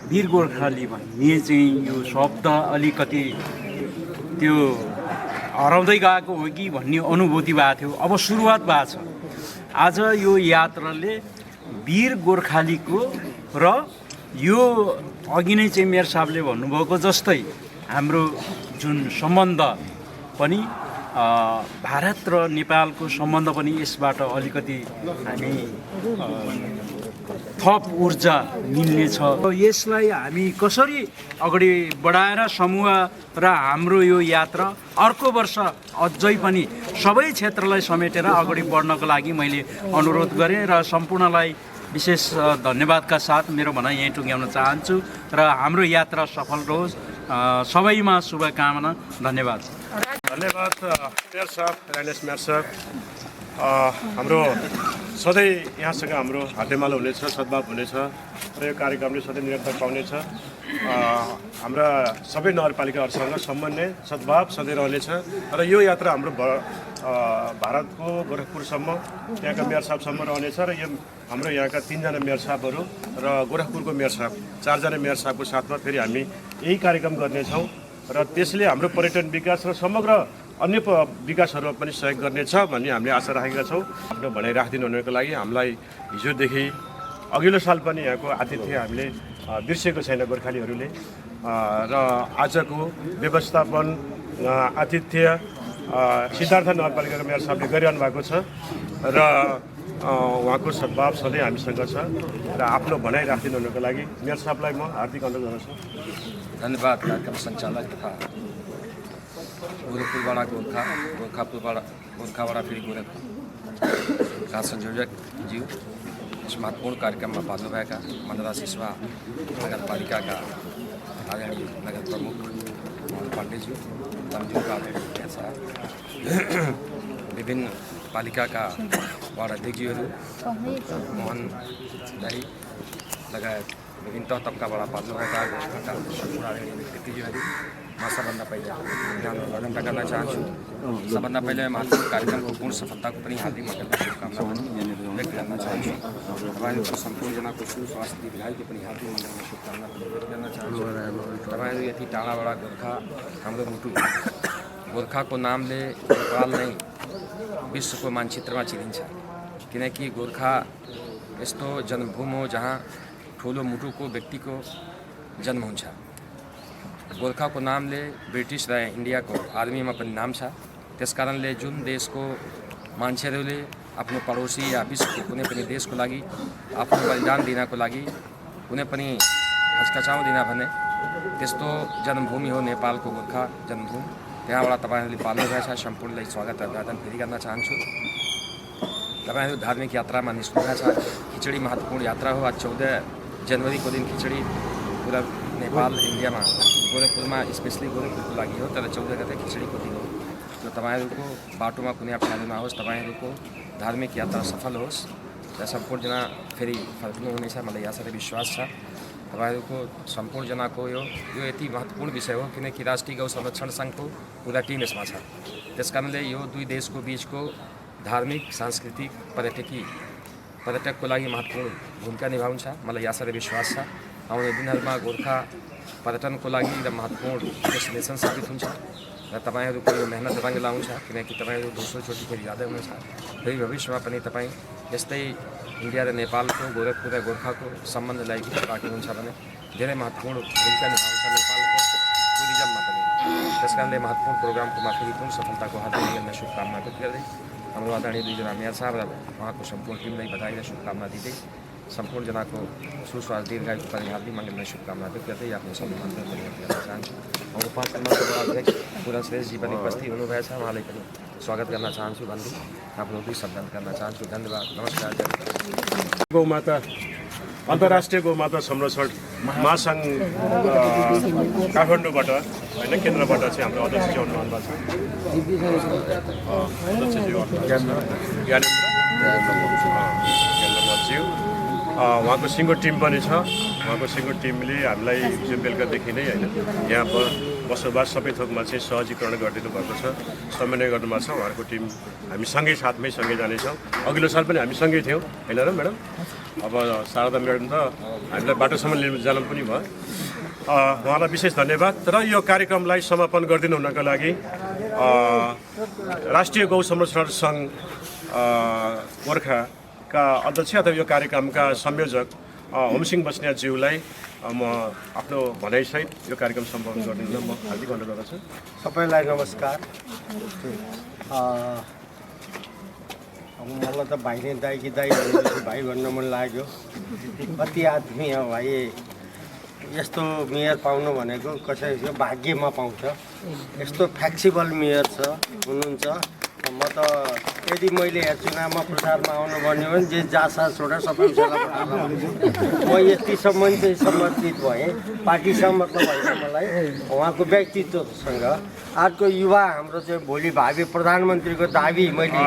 वीर गोर्खाली भन्ने चाहिँ यो शब्द अलिकति त्यो हराउँदै गएको हो कि भन्ने अनुभूति भएको थियो। अब सुरुवात भएको छ। आज यो यात्राले वीर गोर्खालीको र यो अघि नै चाहिँ मेयर साहबले भन्नुभएको जस्तै हाम्रो जुन सम्बन्ध पनि भारत र नेपालको सम्बन्ध पनि यसबाट अलिकति हामी थप ऊर्जा मिल्नेछ। यसलाई हामी कसरी अगाडि बढाएर समूह र हाम्रो यो यात्रा अर्को वर्ष अझै पनि सबै क्षेत्रलाई समेटेर अगाडि बढ्नको लागि मैले अनुरोध गरेँ र सम्पूर्णलाई विशेष धन्यवादका साथ मेरो भनाइ यहीँ टुङ्ग्याउन चाहन्छु र हाम्रो यात्रा सफल रहोस्। सबैमा शुभकामना। धन्यवाद। धन्यवाद मेयर साहब, राइनस मेयर साहब। हाम्रो सधैँ यहाँसँग हाम्रो हातेमालो हुनेछ, सद्भाव हुनेछ र यो कार्यक्रमले सधैँ निरन्तर पाउनेछ। हाम्रा सबै नगरपालिकाहरूसँग समन्वय सद्भाव सधैँ रहनेछ र यो यात्रा हाम्रो भारतको गोरखपुरसम्म त्यहाँका मेयर साहबसम्म रहनेछ र यो हाम्रो यहाँका 3 जना मेयर साहबहरू र गोरखपुरको मेयर साहब 4 जना मेयर साहबको साथमा फेरि हामी यही कार्यक्रम गर्नेछौँ र त्यसले हाम्रो पर्यटन विकास र समग्र अन्य विकासहरूमा पनि सहयोग गर्नेछ भन्ने हामीले आशा राखेका छौँ। आफ्नो भनाइ राखिदिनु हुनको लागि हामीलाई हिजोदेखि अघिल्लो साल पनि यहाँको आतिथ्य हामीले बिर्सेको छैन गोर्खालीहरूले र आजको व्यवस्थापन आतिथ्य सिद्धार्थ नगरपालिकाको मेयर साहबले गरिरहनु भएको छ र उहाँको सद्भाव सधैँ हामीसँग छ र आफ्नो भनाइ राखिदिनु हुनको लागि मेयर साहबलाई म हार्दिक अनुरोध गर्दछु। धन्यवाद। कार्यक्रम सञ्चालक तथा गोरखपुरबाट गोर्खाबाट फेरि गोरखपुरका संयोजकज्यू यस महत्त्वपूर्ण कार्यक्रममा भाग्नुभएका मन्दरा सिसवा नगरपालिकाका आदरणीय नगर प्रमुख मोहन पाण्डेज्यू, तमजुका आदरणीय साहब, विभिन्न पालिकाका वार्ड अध्यक्षज्यूहरू, मोहन दाई लगायत विभिन्न तह तब्काबाट भाग्नुभएका गोर्खाका सम्पूर्ण आदरणीय व्यक्तिज्यूहरू, म सबभन्दा पहिला अभिनन्दन गर्न चाहन्छु। सबभन्दा पहिला महत्त्वपूर्ण कार्यक्रमको पूर्ण सफलताको पनि हार्दिक मङ्गलमय शुभकामना व्यक्त गर्न चाहन्छु। तपाईँहरूको सम्पूर्णजनाको सुस्वास्थ्य दीर्घायुको पनि हार्दिक मङ्गलमय शुभकामना व्यक्त गर्न चाहन्छु। तपाईँहरू यति टाढाबाट गोर्खा हाम्रो मुटु गोर्खाको नामले नेपाल नै विश्वको मानचित्रमा चिनिन्छ, किनकि गोर्खा यस्तो जन्मभूमि हो जहाँ ठुलो मुटुको व्यक्तिको जन्म हुन्छ। गोर्खाको नामले ब्रिटिस र इन्डियाको आर्मीमा पनि नाम छ। त्यसकारणले जुन देशको मान्छेहरूले आफ्नो पडोसी या विश्वको कुनै पनि देशको लागि आफ्नो बलिदान दिनको लागि कुनै पनि हचकचाउँदैन भने त्यस्तो जन्मभूमि हो नेपालको गोर्खा जन्मभूमि। त्यहाँबाट तपाईँहरूले पाल्नुभएछ। सम्पूर्णलाई स्वागत र अभिवादन फेरि गर्न चाहन्छु। तपाईँहरू धार्मिक यात्रामा निस्कनुभएछ। खिचडी महत्त्वपूर्ण यात्रा हो। आज 14 जनवरीको दिन खिचडी पुरा नेपाल इन्डियामा गोरखपुरमा स्पेसली गोरखपुरको लागि हो, तर 14 गते खिचडीको दिन हो। र तपाईँहरूको बाटोमा कुनै अप्ठ्यारो नहोस्, तपाईँहरूको धार्मिक यात्रा सफल होस् र सम्पूर्णजना फेरि फर्किनुहुनेछ मलाई आशा र विश्वास छ। तपाईँहरूको सम्पूर्णजनाको यो यति महत्त्वपूर्ण विषय हो किनकि राष्ट्रिय गौ संरक्षण सङ्घको पुरा टिम यसमा छ। त्यसकारणले यो दुई देशको बिचको धार्मिक, सांस्कृतिक, पर्यटकको लागि महत्त्वपूर्ण भूमिका निभाउँछ मलाई आशा र विश्वास छ। आउने दिनहरूमा गोर्खा पर्यटनको लागि र महत्त्वपूर्ण डेस्टिनेसन साबित हुन्छ र तपाईँहरूको यो मेहनत रङ लाउँछ, किनकि तपाईँहरू दोस्रो चोटि फेरि जाँदै हुनुहुन्छ। फेरि भविष्यमा पनि तपाईँ यस्तै इन्डिया र नेपालको, गोरखपुर र गोर्खाको सम्बन्धलाई राख्नुहुन्छ भने धेरै महत्त्वपूर्ण भूमिका निभाउँछ नेपालको टुरिज्ममा पनि। त्यसकारणले महत्त्वपूर्ण प्रोग्रामकोमा फेरि पूर्ण सफलताको हार्दिक शुभकामना व्यक्त गर्दै हाम्रो आदरणीय 2 जना मेयर साहब र उहाँको सम्पूर्ण टिमलाई बधाई र शुभकामना दिँदै सम्पूर्णजनाको सुस्वास्थ्य दीर्घायुको पनि हार्दिक मण्डलमा शुभकामना व्यक्त गर्दै आफ्नो सम्मान व्यक्त गर्न चाहन्छु। उहाँको 5 नम्बरको अध्यक्ष पुरन श्रेष्ठजी पनि उपस्थित हुनुभएछ, उहाँलाई पनि स्वागत गर्न चाहन्छु भन्दै आफ्नो 2 शब्द गर्न चाहन्छु। धन्यवाद, नमस्कार। गौमाता अन्तर्राष्ट्रिय गौमाता संरक्षण महासङ्घ काठमाडौँबाट होइन केन्द्रबाट चाहिँ हाम्रो अध्यक्ष आउनु भएको छ उहाँको सिङ्गो टिम पनि छ। उहाँको सिङ्गो टिमले हामीलाई हिजो बेलुकादेखि नै होइन यहाँ बसोबास सबै थोकमा चाहिँ सहजीकरण गरिदिनु भएको छ, समन्वय गर्नुमा छ। उहाँहरूको टिम हामी सँगै साथमै सँगै जानेछौँ। अघिल्लो साल पनि हामी सँगै थियौँ होइन र म्याडम? अब शारदा म्याडम त हामीलाई बाटोसम्म लिनु जानु पनि भयो। उहाँलाई विशेष धन्यवाद। र यो कार्यक्रमलाई समापन गरिदिनु हुनको लागि राष्ट्रिय गौ संरक्षण सङ्घ गोर्खाका अध्यक्ष अथवा यो कार्यक्रमका संयोजक होमसिंह बस्नेतज्यूलाई म आफ्नो भनाइसहित यो कार्यक्रम सम्पन्न गरिदिन म हार्दिक अनुरोध गर्छु। सबैलाई नमस्कार। अब मलाई त भाइ नै दाइ कि दाइ भनेपछि भाइ भन्न मन लाग्यो। कति आदमी हो भाइ, यस्तो मेयर पाउनु भनेको कसैको भाग्यमा पाउँछ। यस्तो फ्लेक्सिबल मेयर हुनुहुन्छ। म त यदि मैले चुनावमा प्रचारमा आउनु भन्यो भने जे जासा छोडा सबै म यतिसम्म चाहिँ समर्पित भएँ। पार्टीसँग मतलब होइन मलाई, उहाँको व्यक्तित्वसँग। अर्को युवा हाम्रो चाहिँ भोलि भावी प्रधानमन्त्रीको दाबी मैले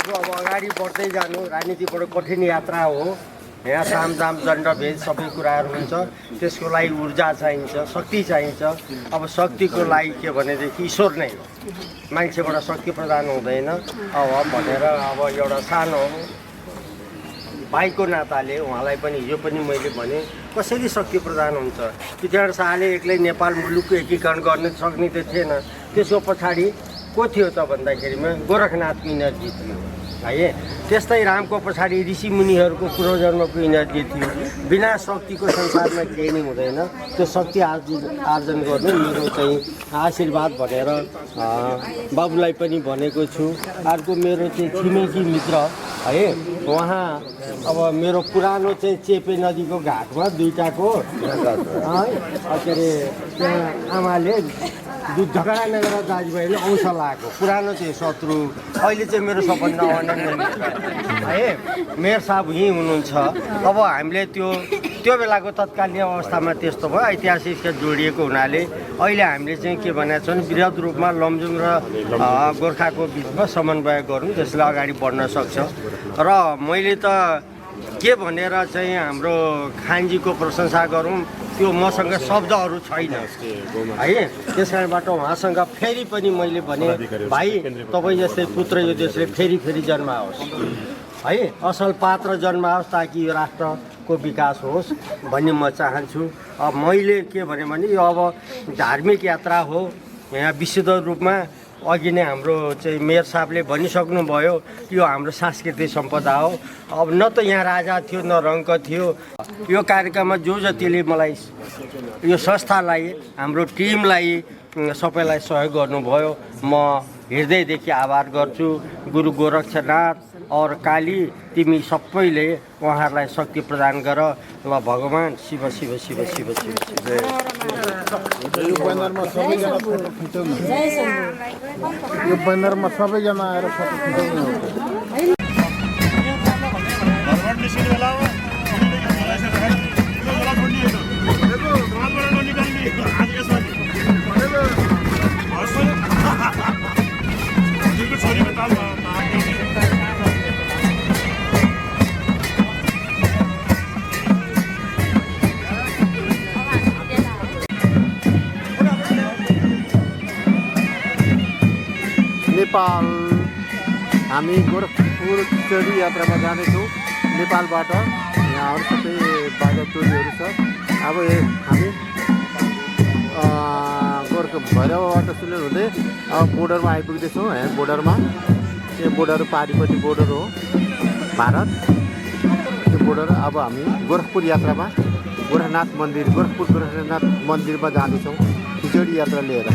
अब अगाडि बढ्दै जानु। राजनीतिबाट कठिन यात्रा हो। यहाँ सामदाम दण्डभेद सबै कुराहरू हुन्छ। त्यसको लागि ऊर्जा चाहिन्छ, शक्ति चाहिन्छ। अब शक्तिको लागि के भनेदेखि ईश्वर नै हो, मान्छेबाट शक्ति प्रदान हुँदैन। अब भनेर अब एउटा सानो भाइको नाताले उहाँलाई पनि यो पनि मैले भने कसरी शक्ति प्रदान हुन्छ। पृथ्वीनारायण शाहले एक्लै नेपाल मुलुकको एकीकरण गर्न सक्ने त थिएन। त्यसको पछाडि को थियो त भन्दाखेरिमा गोरखनाथ इनर्जी थियो है। त्यस्तै रामको पछाडि ऋषि मुनिहरूको पूर्वजन्मको इनर्जी थियो। बिना शक्तिको संसारमा केही नै हुँदैन। त्यो शक्ति आर्जन गर्नु मेरो चाहिँ आशीर्वाद भनेर बाबुलाई पनि भनेको छु। अर्को मेरो चाहिँ छिमेकी मित्र है, उहाँ अब मेरो पुरानो चाहिँ चेपे नदीको घाटमा दुईटाको के अरे त्यहाँ आमाले झगडा नगर दाजुभाइले औँस लगाएको पुरानो चाहिँ शत्रु, अहिले चाहिँ मेरो सबभन्दा अनन्य है। मेयर साहब यहीँ हुनुहुन्छ। अब हामीले त्यो बेलाको तत्कालीन अवस्थामा त्यस्तो भयो, ऐतिहासिक जोडिएको हुनाले अहिले हामीले चाहिँ के भनेको छौँ, वृहत रूपमा लमजुङ र गोर्खाको बिचमा समन्वय गरौँ, त्यसले अगाडि बढ्न सक्छ। र मैले त के भनेर चाहिँ हाम्रो खानजीको प्रशंसा गरौँ त्यो मसँग शब्दहरू छैन है। त्यस कारणबाट उहाँसँग फेरि पनि मैले भने भाइ तपाईँ जस्तै पुत्र यो देशले फेरि फेरि जन्माओस् है, असल पात्र जन्माओस् ताकि यो राष्ट्रको विकास होस् भन्ने म चाहन्छु। अब मैले के भने यो अब धार्मिक यात्रा हो। यहाँ विशुद्ध रूपमा अघि नै हाम्रो चाहिँ मेयर साहबले भनिसक्नुभयो, यो हाम्रो सांस्कृतिक सम्पदा हो। अब न त यहाँ राजा थियो न रङ्क थियो। यो कार्यक्रममा जो जतिले मलाई यो संस्थालाई हाम्रो टिमलाई सबैलाई सहयोग गर्नुभयो म हृदयदेखि आभार गर्छु। गुरु गोरक्षनाथ और काली तिमी सबैले उहाँहरूलाई शक्ति प्रदान गर। ल भगवान् शिव शिव शिव शिव शिव शिव। यो बैनरमा सबैजना फोटो खिचाउनु। यो बैनरमा सबैजना आएर फोटो खिचाउनु। नेपाल हामी गोरखपुर चोरी यात्रामा जानेछौँ। नेपालबाट यहाँ अरू सबै बाहिर टोलीहरू छ। अब हामी गोर्खा भैरवबाट सुनेर हुँदै अब बोर्डरमा आइपुग्दैछौँ। यहाँ बोर्डरमा यो बोर्डर पारिपट्टि बोर्डर हो भारत। त्यो बोर्डर अब हामी गोरखपुर यात्रामा गोरखनाथ मन्दिर गोरखपुर गोरखनाथ मन्दिरमा जाँदैछौँ खिचडी यात्रा लिएर।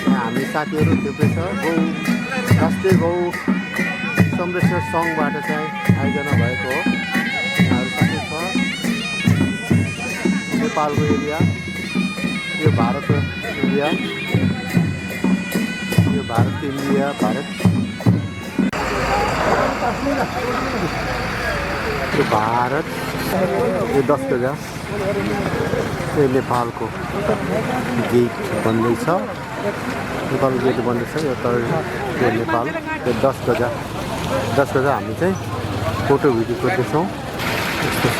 यहाँ हामी साथीहरू थुप्रै छ। गौ राष्ट्रिय गौ संरक्षण सङ्घबाट चाहिँ आयोजना भएको हो। यहाँहरू सबै छ नेपालको एरिया, यो भारत इन्डिया, यो भारत इन्डिया भारत, यो भारत, यो 10 गजा, यो नेपालको गेट बन्दैछ, नेपालको गेट बन्दैछ। यो तर यो नेपाल, यो 10 गजा हामी चाहिँ फोटो भिडियो खोज्दैछौँ। यस्तो छ।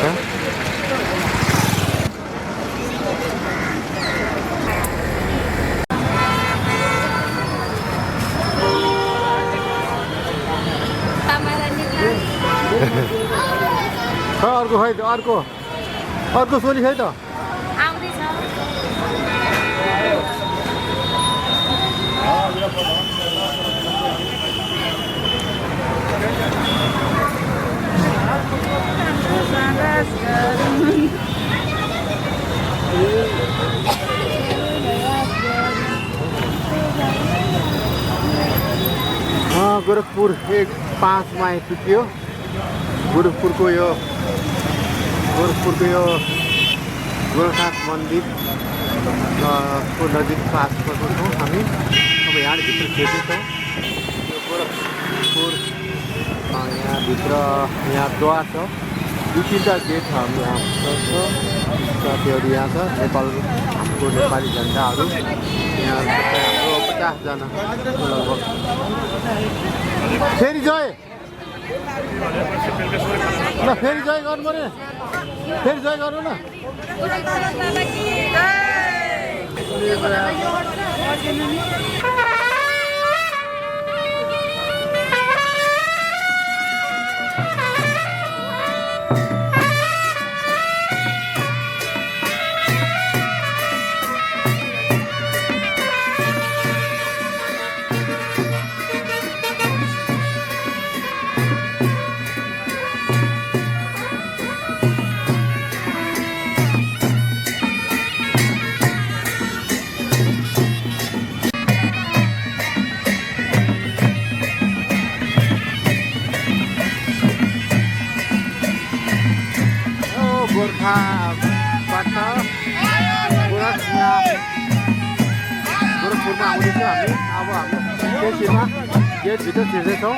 अर्को खै त अर्को सोली खै त गोरखपुर 5 मा आइपुग्यो। गोरखपुरको यो गोरखनाथ मन्दिर को नजिकको आसपासको छौँ हामी। अब यहाँभित्र खेल्दैछौँ। यो गोरखपुर यहाँभित्र यहाँ द्वार छ, 2-3टा गेट हामी यहाँ साथीहरू यहाँ छ। नेपालको नेपाली झन्डाहरू यहाँ हाम्रो 50 जना लगभग। फेरि जय ल, फेरि जय गर्नु पऱ्यो, फेरि जय गर्नु न। गोरखपुरमा आउँदैछ हामी। अब हाम्रो गेटभित्र छिर्दैछौँ।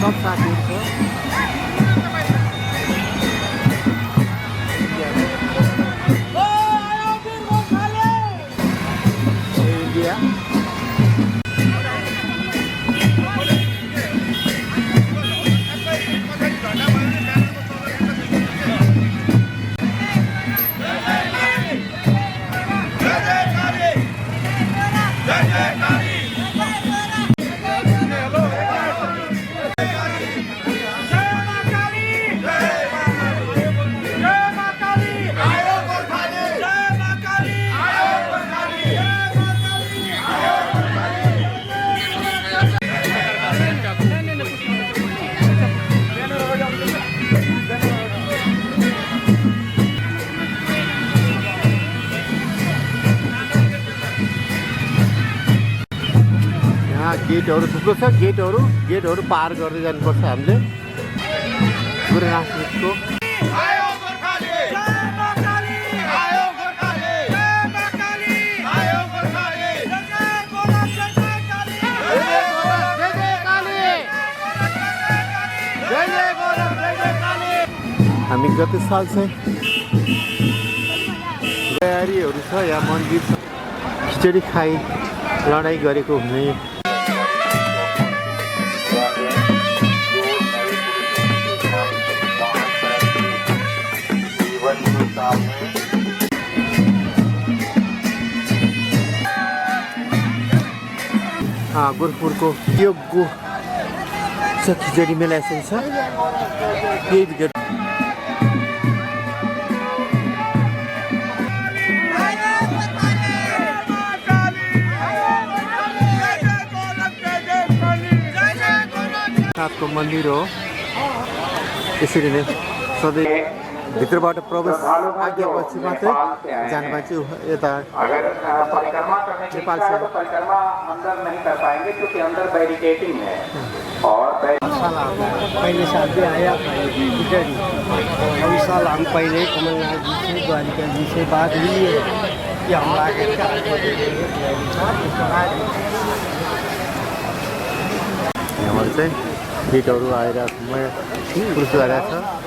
सब साथीहरू छ। इन्डिया गेटहरू थुप्रो छ। गेटहरू पार गर्दै जानुपर्छ हामीले। गोरखनाथको हामी गत साल चाहिँ तयारीहरू छ। यहाँ मन्दिर छ, खिचडी खाई लडाइँ गरेको हुने। गोरखपुरको यो खिचडी मेला यसरी छ। यही भिडियो नाथको मन्दिर हो। यसरी नै सधैँ भित्रबाट प्रवेश आएपछि मात्रै जानु पाइन्छ यता अगर परिक्रमा करने के नेपाल इच्छा है से तो परिक्रमा अंदर नहीं कर पाएंगे क्योंकि अंदर बैरिकेडिंग है और पहले साल भी आया अभी साल हम पहले कमलनाथ जी से द्वारिका जी से बात हुई है कि हम आगे यहाँबाट चाहिँ फिटहरू आइरहेको पुरुष आइरहेको छ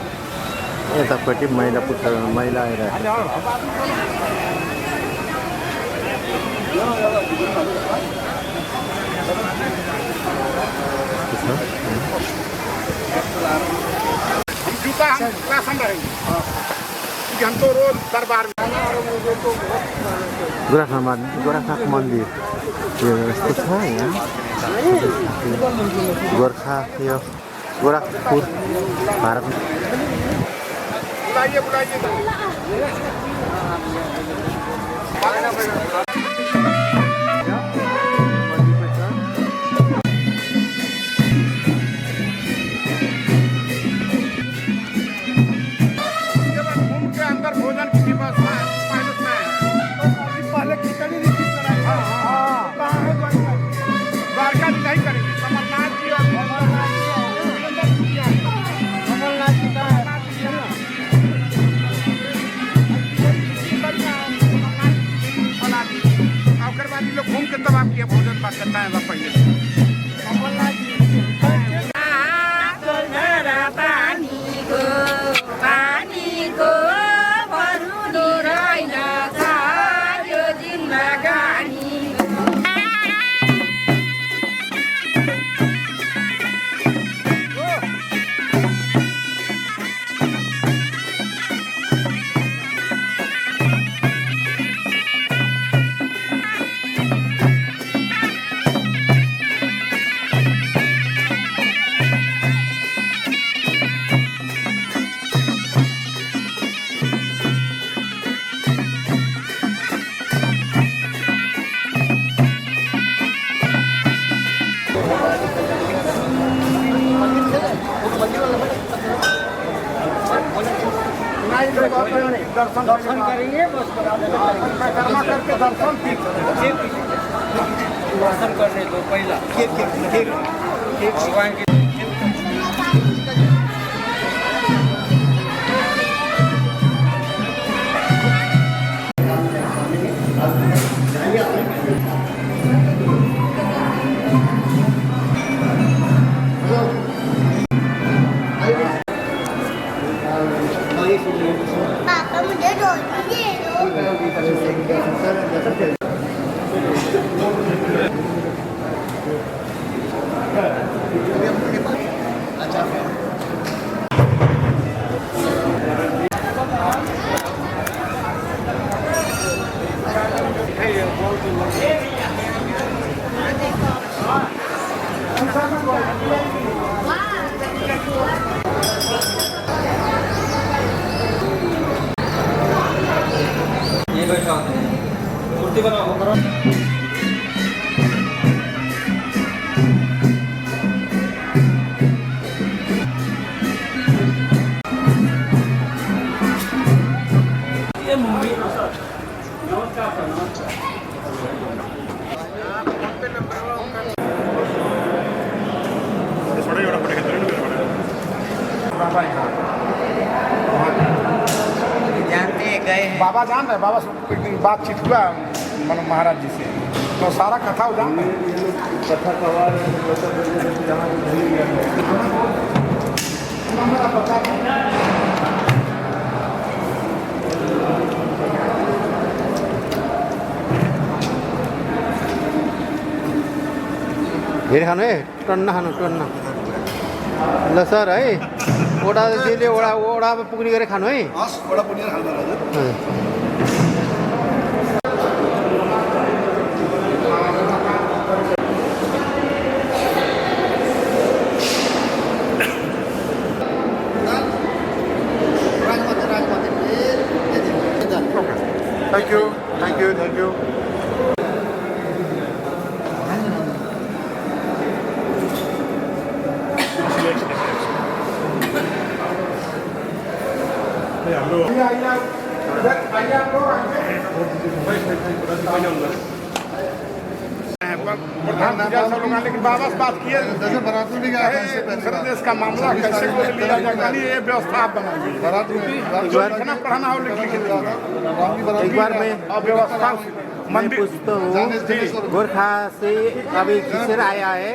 यतापट्टि महिला आइरहेको गोरखनाथ मन्दिर यो यस्तो छ यहाँ गोर्खा यो गोरखपुर भारत अंदर भोजन की व्यवस्था है पहले खिचड़ी रिसीव कराई कहाँ है द्वारका जी नहीं करेंगे कमलनाथ जी और कमलनाथ जी का अवकरवादी लोग घूम के तब आपके भोजन बात करता है पहले कमलनाथ जी दर्शन करेंगे परिक्रमा करके दर्शन करने दो पहला भगवान के पापा मुझे रोटी दे दो ये बैठा मूर्ति बनाओ बाबा जान रहे बाबा से एक दिन बातचीत हुआ मतलब महाराज जी से तो सारा कथा वो जान धेरै खानु है टन्न खानु टन्न ल सर है ओडा त्यसले ओडामा पुग्ने गरी खानु है हस् वडा पुगेर खानु हजुर thank you thank you thank you हाम्रो लेकिन बाबा से बात किए जैसे बारात में भी गया था इससे दूसरे देश का मामला कैसे को लिया जाएगा ये व्यवस्था आप बनाइए बारात में जो लिखना पढ़ाना हो लिख लिख एक बार मैं व्यवस्था मैं पूछता हूँ गोरखा से अभी खिचड़ आया है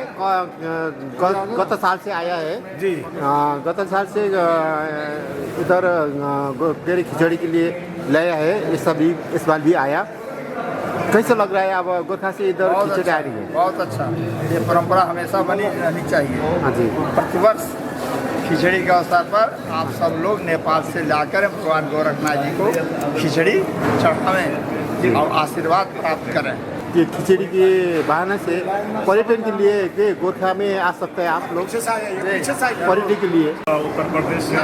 गत साल से आया है जी गत साल से इधर पेड़ खिचड़ी के लिए लाया है इस बार भी आया कैसे लग रहा है अब गोरखा से इधर खिचड़ी आ रही है बहुत अच्छा ये परंपरा हमेशा बनी रहनी चाहिए हाँ जी प्रतिवर्ष खिचड़ी के अवसर पर आप सब लोग नेपाल से लाकर भगवान गोरखनाथ जी को खिचड़ी चढ़ावें और आशीर्वाद प्राप्त करें। ये खिचड़ी के बहाने से पर्यटन के लिए गोरखा में आ सकते हैं आप लोग पर्यटन के लिए। उत्तर प्रदेश का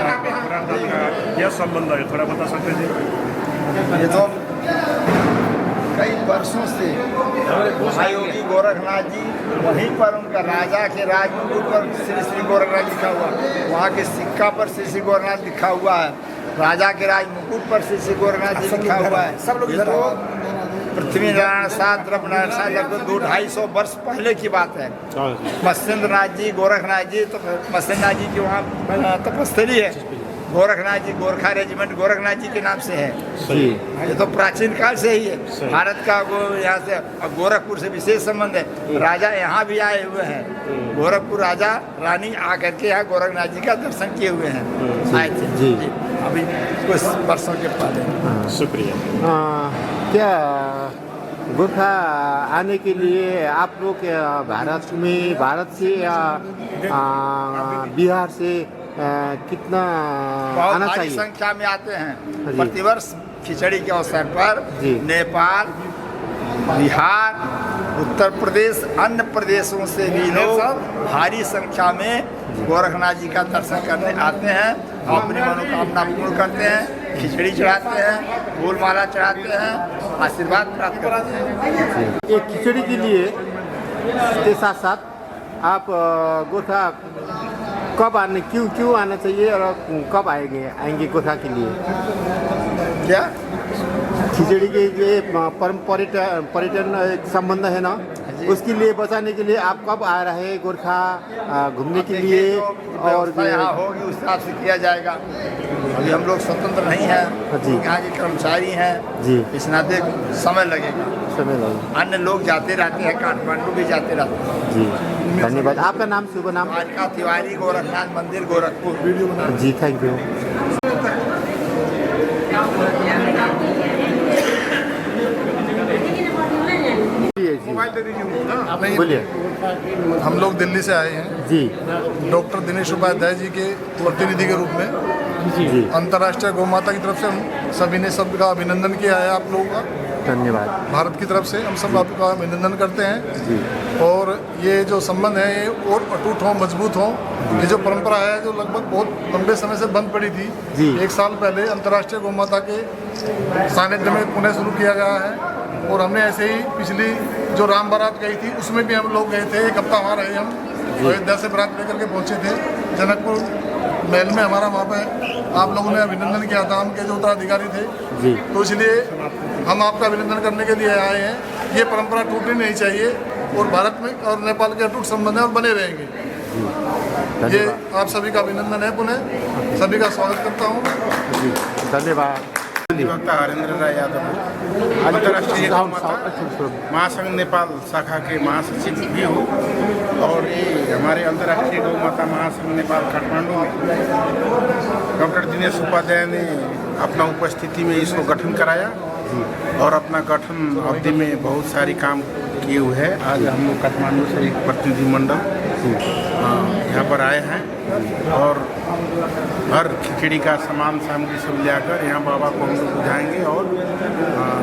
क्या संबंध है, थोड़ा बता सकते हैं? ये तो कई वर्षों से महायोगी गोरखनाथ जी वहीं पर उनका राजा के राजमुकुट पर श्री श्री गोरखनाथ लिखा हुआ, वहाँ के सिक्का पर श्री श्री गोरखनाथ लिखा हुआ है, राजा के राजमुकुट पर श्री श्री गोरखनाथ जी लिखा हुआ है। सब लोग पृथ्वी नारायण शाह द्रव्य नारायण शाह लगभग 200-250 वर्ष पहले की बात है। मत्स्येंद्र नाथ जी गोरखनाथ जी तो मत्स्येंद्र नाथ जी की वहाँ तपस्थली है, गोरखनाथ जी गोरखा रेजिमेंट गोरखनाथ जी के नाम से है। ये तो प्राचीन काल से ही है भारत का। वो यहाँ से गोरखपुर से विशेष संबंध है, राजा यहाँ भी आए हुए हैं, गोरखपुर राजा रानी आकर के यहाँ गोरखनाथ जी का दर्शन किए हुए हैं, आए थे जी अभी कुछ वर्षों के पहले। शुक्रिया। क्या गोरखा आने के लिए आप लोग भारत से या बिहार से कितना आना भारी चाहिए? संख्या में आते हैं प्रतिवर्ष खिचड़ी के अवसर पर। नेपाल, बिहार, उत्तर प्रदेश, अन्य प्रदेशों से भी लोग भारी संख्या में गोरखनाथ जी का दर्शन करने आते हैं, अपनी मनोकामना पूर्ण करते हैं, खिचड़ी चढ़ाते हैं, फूलमाला चढ़ाते हैं, आशीर्वाद प्राप्त करते हैं। ये खिचड़ी के लिए के साथ साथ आप गोरखा कब आने क्यों आना चाहिए और कब आएंगे गोरखा के लिए? क्या खिचड़ी के लिए पर्यटन एक संबंध है ना, उसके लिए बचाने के लिए आप कब आ रहे हैं गोरखा घूमने के लिए? और यहाँ होगी उस हिसाब से किया जाएगा। अभी हम लोग स्वतंत्र नहीं हैं, यहाँ के कर्मचारी हैं जी, इस नाते समय लगेगा। अन्य लोग जाते रहते हैं, काठमांडू भी जाते रहते हैं जी। धन्यवाद। आपका नाम शुभ नाम? का तिवारी, गोरखनाथ मंदिर गोरखपुर जी। Thank you. बोलिए। हम लोग दिल्ली से आए हैं जी, डॉक्टर दिनेश उपाध्याय जी के प्रतिनिधि के रूप में जी। अंतर्राष्ट्रीय गौ माता की तरफ से हम सभी ने सबका अभिनंदन किया है आप लोगों का। धन्यवाद। भारत की तरफ से हम सब आपका अभिनंदन करते हैं जी। और ये जो संबंध है ये और अटूट हो, मजबूत हो। ये जो परंपरा है जो लगभग बहुत लंबे समय से बंद पड़ी थी, 1 साल पहले अंतर्राष्ट्रीय गौ माता के सानिध्य में पुनः शुरू किया गया है। और हमने ऐसे ही पिछली जो राम बारात गई थी उसमें भी हम लोग गए थे, 1 हफ्ता वहाँ रहे हम, अयोध्या से बारात लेकर के पहुँचे थे जनकपुर महल में हमारा वहाँ पे आप लोगों ने अभिनंदन किया था, हम के जो उत्तराधिकारी थे जी। तो इसलिए हम आपका अभिनंदन करने के लिए आए हैं। ये परंपरा टूटनी नहीं चाहिए और भारत में और नेपाल के अटूट संबंध है और बने रहेंगे। ये आप सभी का अभिनंदन है, पुनः सभी का स्वागत करता हूँ जी। धन्यवाद। अधिवक्ता हरेंद्र राय यादव, अंतर्राष्ट्रीय गौ माता महासंघ नेपाल शाखा के महासचिव भी हूँ और ये हमारे अंतर्राष्ट्रीय गौ माता महासंघ नेपाल काठमांडू में डॉक्टर दिनेश उपाध्याय ने अपना उपस्थिति में इसको गठन कराया और अपना गठन अवधि में बहुत सारी काम किए हुए हैं। आज हम लोग काठमांडू से एक प्रतिनिधिमंडल यहाँ पर आए हैं और हर खिचड़ी का सामान सामग्री सब ले आकर यहाँ बाबा को हम लोग बुझाएंगे और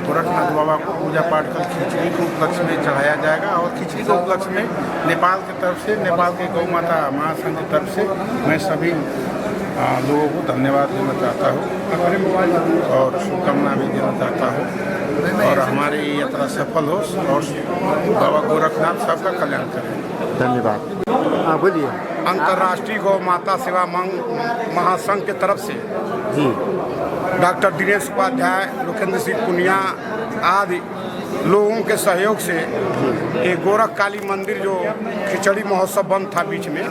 गोरखनाथ बाबा को पूजा पाठ कर खिचड़ी को उपलक्ष्य में चढ़ाया जाएगा। और खिचड़ी के उपलक्ष्य में नेपाल की तरफ से, नेपाल के गौ माता महासंघ की तरफ से मैं सभी लोगों को धन्यवाद देना चाहता हूँ और शुभकामना भी देना चाहता हूँ और हमारी ये यात्रा सफल हो और बाबा गोरखनाथ सबका कल्याण करें। धन्यवाद। हाँ बोलिए। अंतर्राष्ट्रीय गौ माता सेवा महासंघ के तरफ से जी डॉक्टर दिनेश उपाध्याय, लोकेंद्र सिंह पुनिया आदि लोगों के सहयोग से ये गोरख काली मंदिर जो खिचड़ी महोत्सव बंद था बीच में,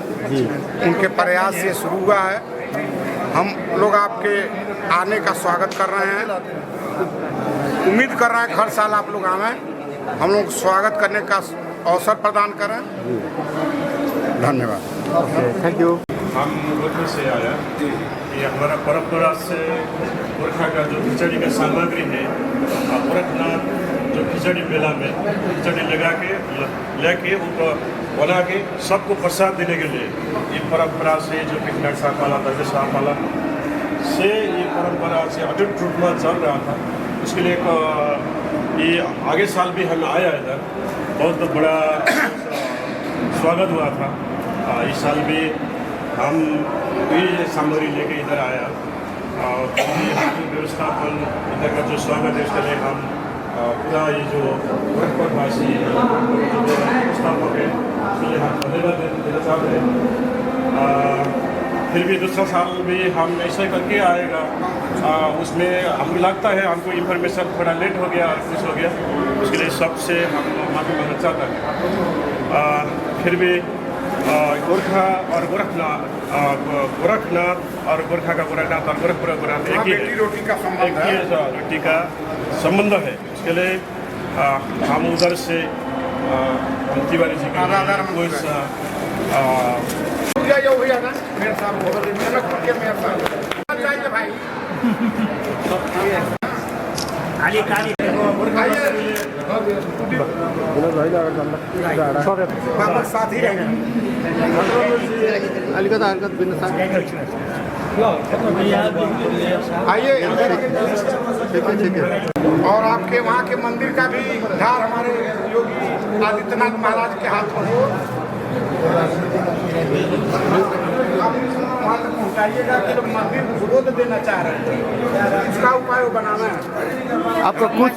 उनके प्रयास से शुरू हुआ है। हम लोग आपके आने का स्वागत कर रहे हैं, उम्मीद कर रहे हैं हर साल आप लोग आवें, हम लोग स्वागत करने का अवसर प्रदान करें। धन्यवाद। Thank you. हम गोरखा से आया, ये हमारा परंपरा से गोरखा का जो खिचड़ी का सामग्री है, गोरखनाथ जो खिचड़ी मेला में खिचड़ी लगा के लेके ऊपर बना के सबको प्रसाद देने के लिए ये परंपरा से जो पिकनाट साहब वाला दर्ज साहब वाला से ये परंपरा से अटूट रूप में चल रहा था। उसके लिए ये आगे साल भी हम आया इधर, बहुत बड़ा स्वागत हुआ था। इस साल भी हम ये सामग्री लेके इधर आया और व्यवस्थापन इधर का जो स्वागत है उसके लिए हम पूरा ये जो गोरखपुरवासी व्यवस्थापक है उसके लिए हम धन्यवाद देना चाहते हैं। फिर भी दूसरा साल भी हम ऐसा करके आएगा, उसमें हमको लगता है हमको इन्फॉर्मेशन थोड़ा लेट हो गया और कुछ हो गया, उसके लिए सबसे हम माफी मांगना चाहता है। फिर भी गोरखा और गोरखनाथ और गोरखा का गोरखनाथ और गोरखपुर का गोरखनाथ एक ही रोटी का संबंध है, रोटी का संबंध है। उसके लिए हम उधर से तिवारी जी का मेरे साहब भाई साथ ही आइए। ठीक है। और आपके वहाँ के मंदिर का भी धार हमारे योगी आदित्यनाथ महाराज के हाथ में हो, वहाँ तक पहुँचाइएगा कि लोग मंदिर गोद देना चाह रहे हैं, इसका उपाय बनाना है। आपका कुछ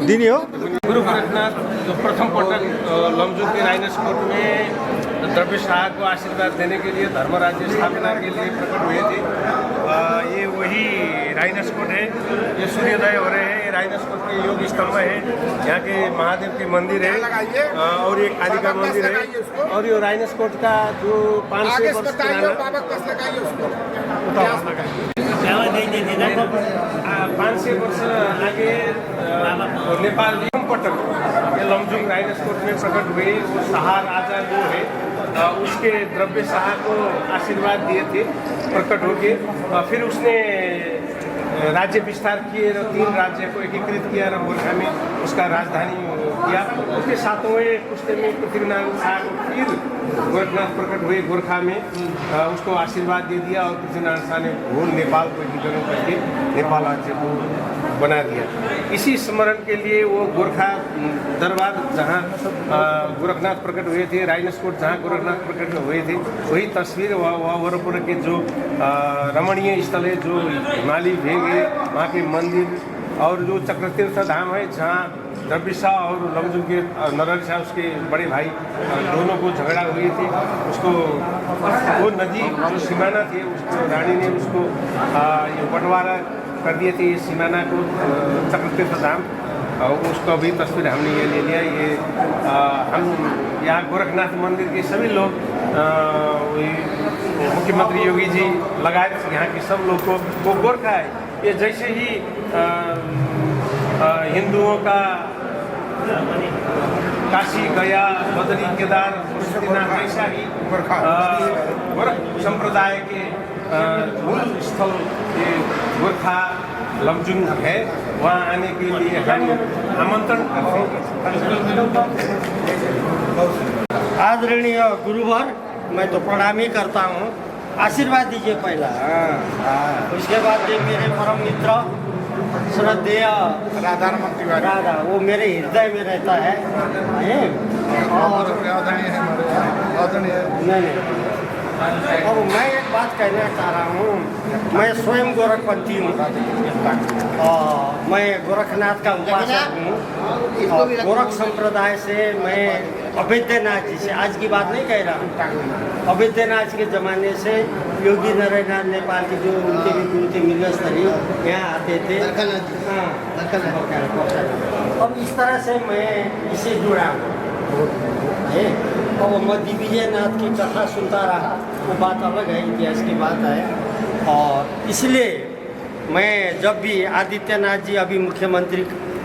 दिन हो गुरु गोरखनाथ जो प्रथम पटक लमजुङ के राइनस कोट में द्रव्य शाह को आशीर्वाद देने के लिए धर्म राज्य स्थापना के लिए प्रकट हुए थे। ये वही राइनस कोट है, ये सूर्योदय हो रहे हैं। ये राइनस कोट के योग स्तंभ है, यहाँ के महादेव के मंदिर है और ये काली का मंदिर है। और ये राइनस कोट का जो 500 वर्ष पुराना 500 वर्ष आगे नेपाल पटक ये लमजुङ राइनस कोट में प्रकट हुए वो शाह राजा जो है उसके द्रव्य शाह को आशीर्वाद दिए थे प्रकट होके। फिर उसने राज्य विस्तार किए और 3 राज्य को एकीकृत किया और गोरखा में उसका राजधानी किया। उसके 7वें पुश्ते में पृथ्वीनारायण शाह को फिर गोरखनाथ प्रकट हुए गोरखा में, उसको आशीर्वाद दे दिया और पृथ्वीनारायण शाह ने घोर नेपाल को एकीकरण करके नेपाल राज्य को बना दिया। इसी स्मरण के लिए वो गोरखा दरबार जहाँ गोरखनाथ प्रकट हुए थे, राइनस कोट जहाँ गोरखनाथ प्रकट हुए थे, वही तस्वीर वरपुर के जो रमणीय स्थल है, जो हिमालय भेग है, वहाँ के मंदिर और जो चक्रतीर्थ धाम है जहाँ द्रव्य शाह और लमजुङ के नरहरि शाह उसके बड़े भाई दोनों को झगड़ा हुए थे, उसको वो नदी जो सीमाना थे उसको रानी ने उसको ये बंटवारा कर दिए थे सीमाना को चक्रतीर्थ धाम, और उसका भी तस्वीर हमने ये ले लिया। ये हम यहाँ गोरखनाथ मंदिर के सभी लोग मुख्यमंत्री योगी जी लगाए यहाँ के सब लोग को वो गोरखा है। ये जैसे ही हिंदुओं का काशी गया, बद्री, केदार, बद्रीनाथ, ऐसा ही गोरख संप्रदाय के मूल स्थल ये गोरखा लमजुङ है, वहाँ आने के लिए हम आमंत्रण करते हैं। आदरणीय गुरुवर, मैं तो प्रणाम ही करता हूँ, आशीर्वाद दीजिए पहला। उसके बाद ये मेरे परम मित्र श्रद्धेय राधा, वो मेरे हृदय में रहता है। और नहीं, अब मैं एक बात कहना चाह रहा हूँ, मैं स्वयं गोरखपंथी हूँ और मैं गोरखनाथ का उपासक हूँ। गोरख संप्रदाय से मैं अवैधनाथ जी से, आज की बात नहीं कह रहा हूँ, अवैधनाथ के ज़माने से योगी नारायण नेपाल के जो उनके भी गुरु थे मिर्गस्थली यहाँ आते थे। हाँ, अब इस तरह से मैं इसे जुड़ा हूँ। और मैं दिग्विजयनाथ की कथा सुनता रहा, वो बात अलग है, इतिहास की बात है। और इसलिए मैं जब भी आदित्यनाथ जी अभी मुख्यमंत्री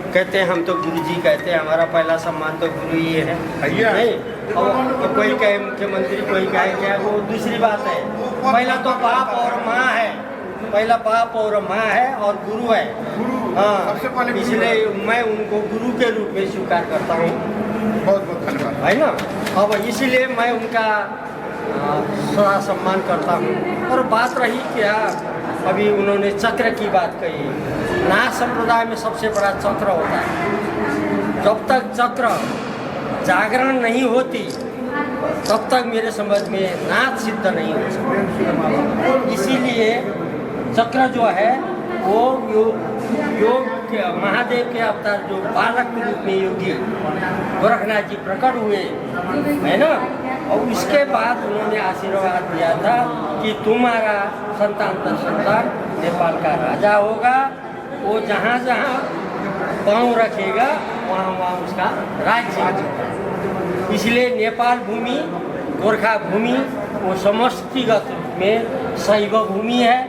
कहते हैं, हम तो गुरु जी कहते हैं, हमारा पहला सम्मान तो गुरु ही है नहीं। और कोई कहे मुख्यमंत्री, कोई कहे क्या, वो दूसरी बात है। पहला तो बाप और माँ है, पहला बाप और माँ है और गुरु है। हाँ, इसलिए मैं उनको गुरु के रूप में स्वीकार करता हूँ। बहुत बहुत धन्यवाद, है ना। अब इसीलिए मैं उनका थोड़ा सम्मान करता हूँ। और बात रही क्या, अभी उन्होंने चक्र की बात कही। नाथ संप्रदाय में सबसे बड़ा चक्र होता है। जब तक चक्र जागरण नहीं होती तब तक मेरे समझ में नाथ सिद्ध नहीं हो सकता। इसीलिए चक्र जो है वो योग के महादेव के अवतार जो बालक के रूप में योगी गोरखनाथ जी प्रकट हुए, है ना। और उसके बाद उन्होंने आशीर्वाद दिया था कि तुम्हारा संतान नेपाल का राजा होगा, वो जहाँ जहाँ पाँव रखेगा वहाँ वहाँ उसका राज्य होगा। इसलिए नेपाल भूमि, गोरखा भूमि वो समष्टिगत रूप में शैव भूमि है,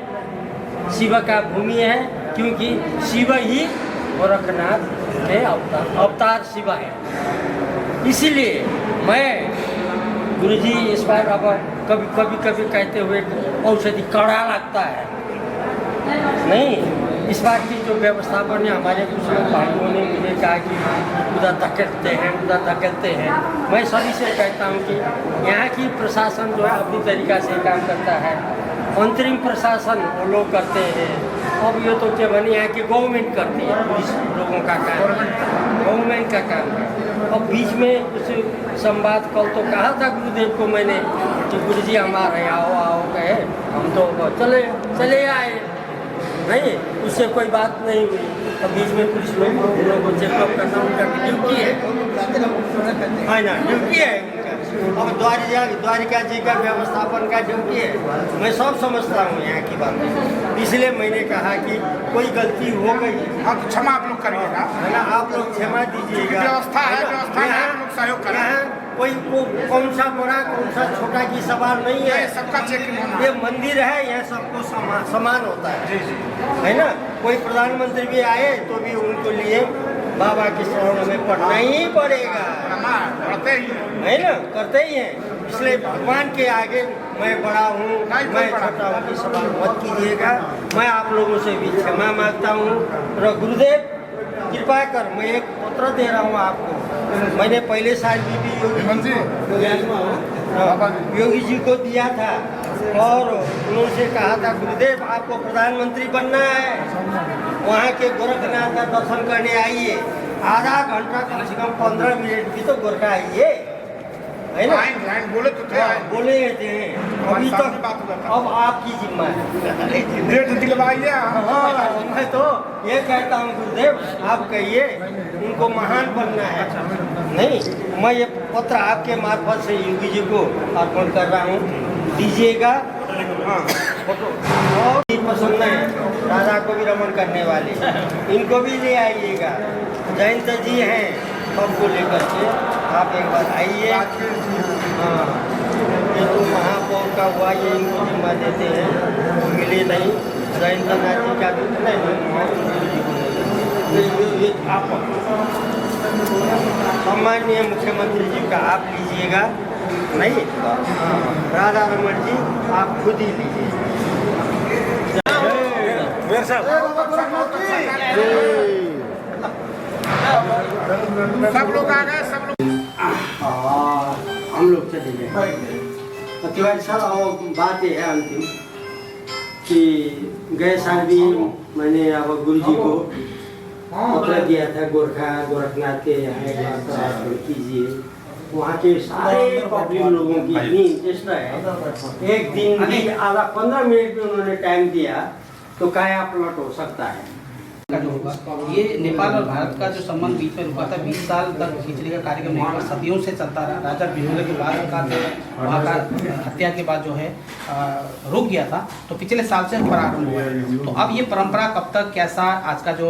शिव का भूमि है, क्योंकि शिव ही गोरखनाथ के अवतार शिव है। इसीलिए मैं गुरुजी इस बार अब कभी कहते हुए औषधि कड़ा लगता है नहीं। इस बार की जो व्यवस्थापन है, हमारे कुछ लोग भाइयों ने मुझे कहा कि उधर धकेलते हैं। मैं सभी से कहता हूँ कि यहाँ की प्रशासन जो है अपनी तरीक़ा से काम करता है, अंतरिम प्रशासन वो लोग करते हैं। अब ये तो क्या बनी यहाँ की गवर्नमेंट करती है, पुलिस लोगों का काम, गवर्नमेंट का काम है। अब बीच में कुछ संवाद कल तो कहा था गुरुदेव को मैंने कि गुरुजी हमारे आओ कहे, हम तो चले आए नहीं, उससे कोई बात नहीं हुई। अब बीच में कुछ लोगों को चेकअप करना उनका ड्यूटी है, है ना, ड्यूटी है उनका। और द्वारिका जी का व्यवस्थापन का ड्यूटी है। मैं सब समझता हूँ यहाँ की बात, इसलिए मैंने कहा कि कोई गलती हो गई अब क्षमा आप लोग करिएगा, है ना, आप लोग क्षमा दीजिएगा। व्यवस्था है, आप लोग सहयोग करें। कोई कौन सा बड़ा कौन सा छोटा की सवाल नहीं है, सबका चेकिंग होना। ये मंदिर है, यह सबको समान होता है ना। कोई प्रधानमंत्री भी आए तो भी उनको लिए बाबा के शरण में पढ़ना ही पड़ेगा, करते ही है ना, करते ही हैं। इसलिए भगवान के आगे मैं बड़ा हूँ, मैं छोटा हूँ, सवाल मत कीजिएगा। मैं आप लोगों से भी क्षमा मांगता हूँ। और गुरुदेव कृपा कर, मैं एक पत्र दे रहा हूँ आपको। मैंने पहले साल भी योगी जी को दिया था और उन्होंने कहा था गुरुदेव आपको प्रधानमंत्री बनना है, वहाँ के गोरखनाथ का दर्शन करने आइए। आधा घंटा कम से कम 15 मिनट भी तो गोरखा आइए, है ना। बोले तो थे, बोले थे अभी तक। अब आपकी जिम्मा है, डेट दिलवाइए। हाँ, मैं तो ये कहता हूँ गुरुदेव आप कहिए उनको महान बनना है। नहीं, मैं ये पत्र आपके मार्फत से योगी जी को अर्पण कर रहा हूँ, दीजिएगा। हाँ, फोटो और पसंद है, राधा को भी रमन करने वाले, इनको भी ले आइएगा। जयंत जी हैं, सबको लेकर के आप एक बार आइए। हाँ, ये तो महापौर का हुआ, ये इनको जिम्मा देते हैं, मिले नहीं। जयंत नाथ जी का भी नहीं, आप सम्माननीय मुख्यमंत्री जी का आप लीजिएगा नहीं। राधा रमन जी आप खुद ही लीजिए। सब लोग आ गए, सब लोग हम लोग चले गए। तिवारी साहब अब बात ये है अंतिम कि गए साल भी मैंने अब गुरु जी को पत्र दिया था, गोरखनाथ के यहाँ कीजिए। वहाँ के सारे पब्लिक लोगों की इतनी इंटरेस्ट है, एक दिन भी आधा 15 मिनट में उन्होंने टाइम दिया तो काया पलट हो सकता है। का जो होगा, ये नेपाल और भारत का जो संबंध बीच में रुका था 20 साल तक खिचड़ी का कार्यक्रम नहीं हुआ, सदियों से चलता रहा। राजा बिहुले के बाद का जो वहाँ का हत्या के बाद जो है रुक गया था, तो पिछले साल से प्रारंभ हुआ है। तो अब ये परंपरा कब तक, कैसा आज का जो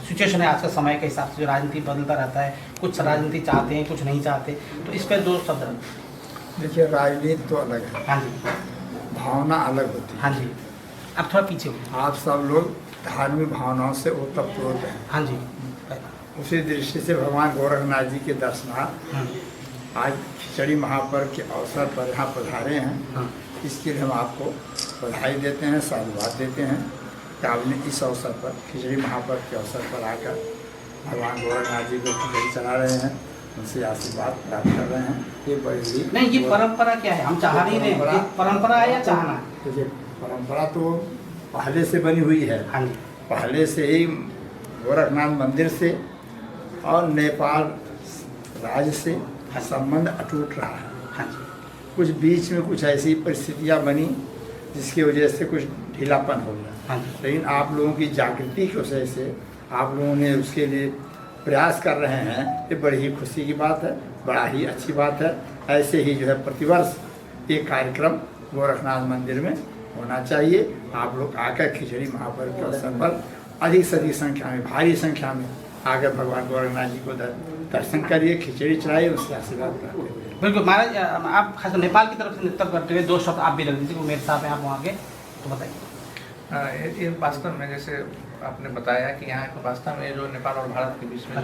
सिचुएशन है, आज का समय के हिसाब से जो राजनीति बदलता रहता है, कुछ राजनीति चाहते हैं, कुछ नहीं चाहते, तो इस पर 2 शब्द। देखिए, राजनीति तो अलग है, हाँ जी, भावना अलग होती है। हाँ जी, अब थोड़ा पीछे हो। आप सब लोग धार्मिक भावनाओं से ओतप्रोत हैं। हाँ जी, उसी दृष्टि से भगवान गोरखनाथ जी के दर्शनार्थ आज खिचड़ी महापर्व के अवसर पर यहाँ पधारे हैं। इसके लिए हम आपको बधाई देते हैं, साधुवाद देते हैं कि आपने इस अवसर पर, खिचड़ी महापर्व के अवसर पर आकर भगवान गोरखनाथ जी को खिचड़ी चढ़ा रहे हैं, उनसे आशीर्वाद प्राप्त कर रहे हैं। ये बड़ी नहीं, ये परंपरा क्या है, हम चाह नहीं रहे, परंपरा है या चाहना है? देखिए, परंपरा तो पहले से बनी हुई है। हाँ जी, पहले से ही गोरखनाथ मंदिर से और नेपाल राज्य से संबंध अटूट रहा है। हाँ जी, कुछ बीच में कुछ ऐसी परिस्थितियां बनी जिसकी वजह से कुछ ढीलापन हो गया। हाँ जी, लेकिन आप लोगों की जागृति की वजह से आप लोगों ने उसके लिए प्रयास कर रहे हैं, ये बड़ी ही खुशी की बात है, बड़ा ही अच्छी बात है। ऐसे ही जो है प्रतिवर्ष ये कार्यक्रम गोरखनाथ मंदिर में होना चाहिए। आप लोग आकर खिचड़ी महापर्व के अवसर पर अधिक से अधिक संख्या में, भारी संख्या में आकर भगवान गोरखनाथ जी को दर्शन करिए, खिचड़ी चढ़ाइए, उससे आशीर्वाद प्राप्त। बिल्कुल महाराज, आप खास नेपाल की तरफ से नेतृत्व करते हुए 2 शब्द आप भी रख दीजिए, वो मेरे साहब हैं, आप वहाँ के, तो बताइए। ये वास्तव में जैसे आपने बताया कि यहाँ को वास्तव में जो नेपाल और भारत के बीच में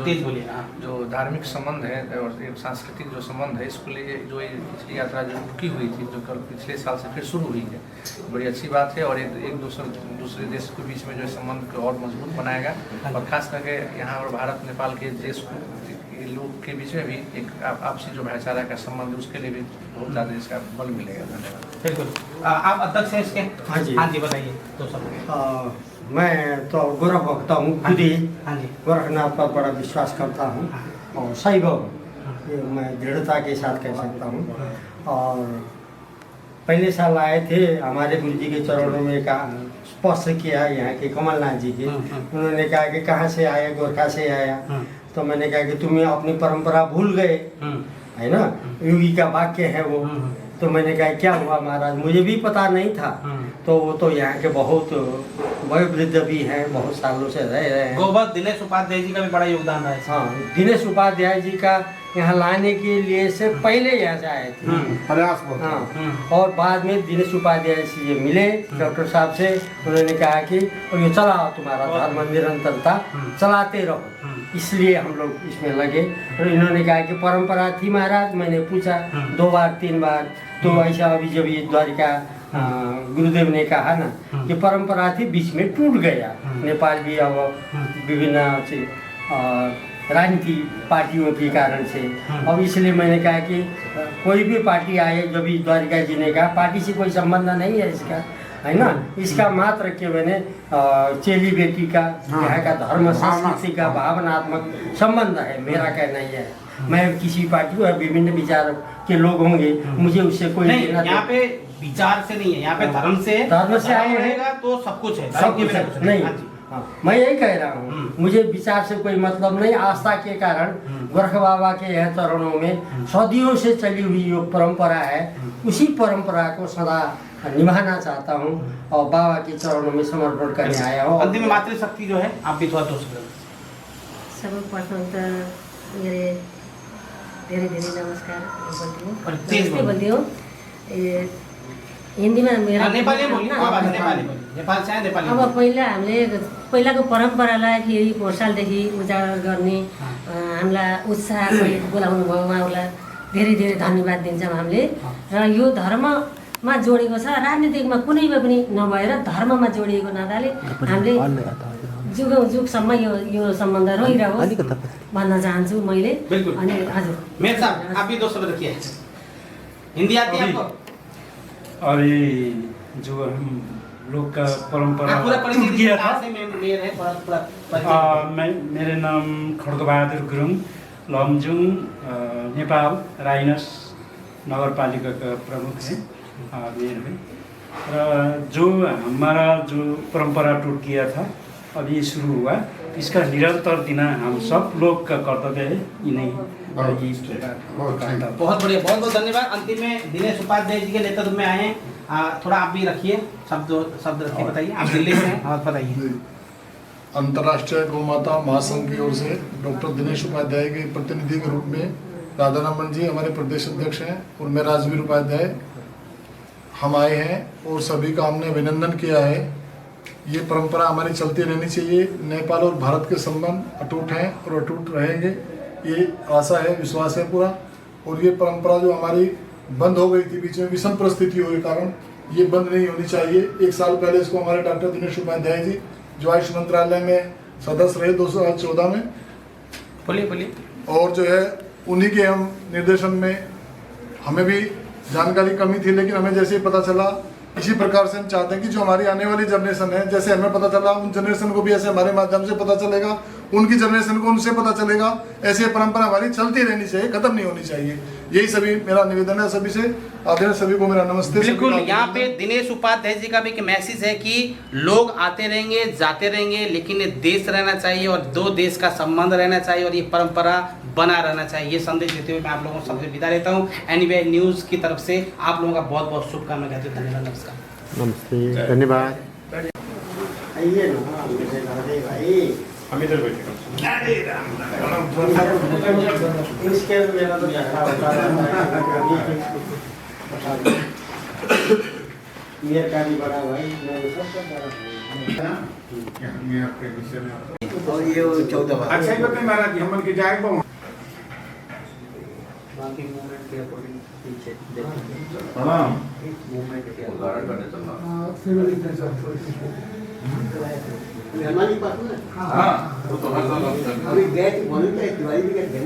जो धार्मिक संबंध है और एक सांस्कृतिक जो संबंध है, इसको लिए जो ये खिचड़ी यात्रा जो रुकी हुई थी, जो कल पिछले साल से फिर शुरू हुई है, बड़ी अच्छी बात है। और एक दूसरे देश के बीच में जो संबंध को और मजबूत बनाएगा, और खास करके यहाँ और भारत नेपाल के देश लोग के बीच में भी एक आपसी जो भाईचारा का संबंध है, उसके लिए भी बहुत ज़्यादा इसका बल मिलेगा। धन्यवाद। बिल्कुल, आप अध्यक्ष हैं इसके? हाँ जी, हाँ जी, बताइए 2 शब्द। मैं तो गोरख भक्त हूँ खुद ही। हाँ जी, गोरखनाथ पर बड़ा विश्वास करता हूँ और शैव ये मैं दृढ़ता के साथ कह सकता हूँ। और पहले साल आए थे, हमारे गुरु जी के चरणों में कहा, स्पर्श किया यहाँ के कमलनाथ जी के, उन्होंने कहा कि कहाँ से आया, गोरखा से आया। तो मैंने कहा कि तुम्हें अपनी परंपरा भूल गए, है ना, योगी का वाक्य है वो। तो मैंने कहा क्या हुआ महाराज, मुझे भी पता नहीं था। तो वो तो यहाँ के बहुत वयोवृद्ध भी हैं, बहुत सालों से रह रहे हैं। गोबर दिनेश उपाध्याय जी का भी बड़ा योगदान रहा है। हाँ, दिनेश उपाध्याय जी का यहाँ लाने के लिए से पहले यहाँ से आए थे, प्रयास। हाँ, और बाद में दिनेश उपाध्याय से ये मिले डॉक्टर साहब से, उन्होंने कहा कि और ये चलाओ, तुम्हारा धर्म निरंतरता चलाते रहो, इसलिए हम लोग इसमें लगे। और इन्होंने कहा कि परंपरा थी महाराज, मैंने पूछा 2 बार 3 बार, तो ऐसा अभी जब ये द्वारिका गुरुदेव ने कहा ना कि परंपरा थी, बीच में टूट गया। नेपाल भी अब विभिन्न राजनीति पार्टियों के कारण से, अब इसलिए मैंने कहा कि कोई भी पार्टी आए, जब भी द्वारिका जी ने कहा पार्टी से कोई संबंध नहीं है इसका, है ना, इसका मात्र के मैंने चेली बेटी का, यहाँ का धर्म संस्कृति का भावनात्मक संबंध है, मेरा कहना यह है। मैं किसी पार्टी और विभिन्न विचार के लोग होंगे, मुझे उससे कोई नहीं, यहाँ पे विचार से नहीं है, यहाँ पे धर्म से आए रहेगा तो सब कुछ है, सब कुछ है। नहीं, हाँ, मैं यही कह रहा हूँ, मुझे विचार से कोई मतलब नहीं। आस्था के कारण गोरख बाबा के यह चरणों में सदियों से चली हुई जो परंपरा है, उसी परंपरा को सदा निभाना चाहता हूँ और बाबा के चरणों में समर्पण करने आया हूँ। अंतिम मातृशक्ति जो है, आप भी थोड़ा सर्वप्रथम तो मेरे धेरै धेरै नमस्कार बोलती हूँ। हिन्दीमा मेरा नेपाली बोल्नु, नेपाल चाहिँ नेपाली। अब पहिलाको परम्परालाई फेरि सालदेखि उजागर गर्ने हामीलाई उत्साह बोलाउनु भयो, उहाँहरूलाई धेरै धेरै धन्यवाद दिन्छौँ हामीले। र यो धर्ममा जोडेको छ, राजनीतिकमा कुनैमा पनि नभएर धर्ममा जोडिएको नाताले हामीले जुगौँ जुगसम्म यो सम्बन्ध रहिरहोस् भन्न चाहन्छु मैले। अनि हजुर मेयर साहब, आप भी 2 शब्द रखिए। हिंदी आती है आपको? और ये जो हम लोग का परंपरा टूट गया था। मेरे नाम खड्गबहादुर गुरुङ, लमजुङ नेपाल राइनस नगरपालिका का प्रमुख हैं मेयर में। जो हमारा जो परंपरा टूट गया था अभी शुरू हुआ, इसका निरंतर देना हम सब लोग का कर्तव्य है। इन्हीं बहुत बढ़िया, बहुत बहुत धन्यवाद। अंतिम में दिनेश उपाध्याय जी के नेतृत्व में आए हैं, थोड़ा आप भी रखिए शब्द रखिए, बताइए। आप दिल्ली से हैं, आप बताइए। अंतर्राष्ट्रीय गौ माता महासंघ की ओर से डॉक्टर दिनेश उपाध्याय के प्रतिनिधि के रूप में राधारमण जी हमारे प्रदेश अध्यक्ष हैं और मैं राजवीर उपाध्याय हम आए हैं और सभी का हमने अभिनंदन किया है। ये परंपरा हमारी चलती रहनी चाहिए। नेपाल और भारत के संबंध अटूट हैं और अटूट रहेंगे, ये आशा है, विश्वास है पूरा। और ये परंपरा जो हमारी बंद हो गई थी बीच में विषम परिस्थितियों के कारण, ये बंद नहीं होनी चाहिए। 1 साल पहले इसको हमारे डॉक्टर दिनेश उपाध्याय जी जो आयुष मंत्रालय में सदस्य रहे 2014 में, बोलिए और जो है उन्हीं के हम निर्देशन में, हमें भी जानकारी कमी थी लेकिन हमें जैसे ही पता चला, इसी प्रकार से हम चाहते हैं कि जो हमारी आने वाली जनरेशन है, जैसे हमें पता चला उन जनरेशन को भी ऐसे हमारे माध्यम से पता चलेगा, उनकी जनरेशन को उनसे पता चलेगा। ऐसे परंपरा हमारी चलती रहनी चाहिए, खत्म नहीं होनी चाहिए। यही सभी मेरा निवेदन है सभी से। आदरणीय सभी को मेरा नमस्ते। बिल्कुल, यहाँ पे दिनेश उपाध्याय जी का भी एक मैसेज है कि लोग आते रहेंगे जाते रहेंगे, लेकिन ये देश रहना चाहिए और 2 देश का संबंध रहना चाहिए और ये परंपरा बना रहना चाहिए। ये संदेश देते हुए मैं आप लोगों को सबसे विदा लेता हूँ। एनबीआई न्यूज़ की तरफ से आप लोगों का बहुत बहुत शुभकामनाएं कहते हैं। धन्यवाद, नमस्कार, नमस्ते, धन्यवाद। हम इधर बैठे अच्छा ही बताए महाराज जी, हमन के जाए बहु प्रणाम। अभी गए थे बोले थे दिवाली भी गए थे।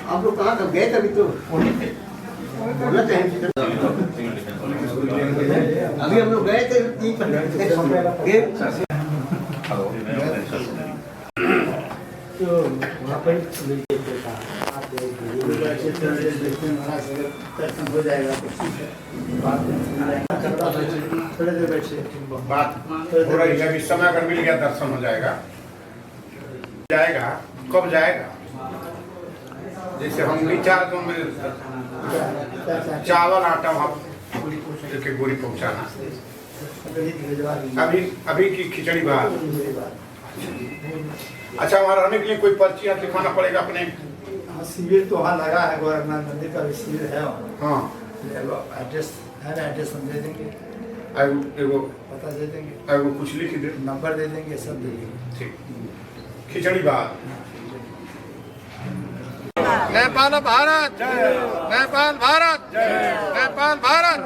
आप लोग कहाँ कब गए थे? अभी तो बोलना चाहिए। अभी हम लोग गए थे तो वहाँ पर हो जाएगा। बात हो रही है, इस समय अगर मिल गया दर्शन हो जाएगा। कब जाएगा? जैसे हम विचार तो चावल आटा वहाँ के गोरी पहुँचाना, अभी की खिचड़ी भात। अच्छा, वहाँ रहने के लिए कोई पर्ची यहाँ लिखवाना पड़ेगा अपने? शिविर तो वहाँ लगा है, गोरखनाथ मंदिर का भी शिविर है। हाँ, एड्रेस है ना, एड्रेस हम दे देंगे, एगो पता दे देंगे, एगो कुछ लिख दे, नंबर दे देंगे, सब दे देंगे। ठीक, खिचड़ी भात। नेपाल भारत, नेपाल भारत, नेपाल भारत।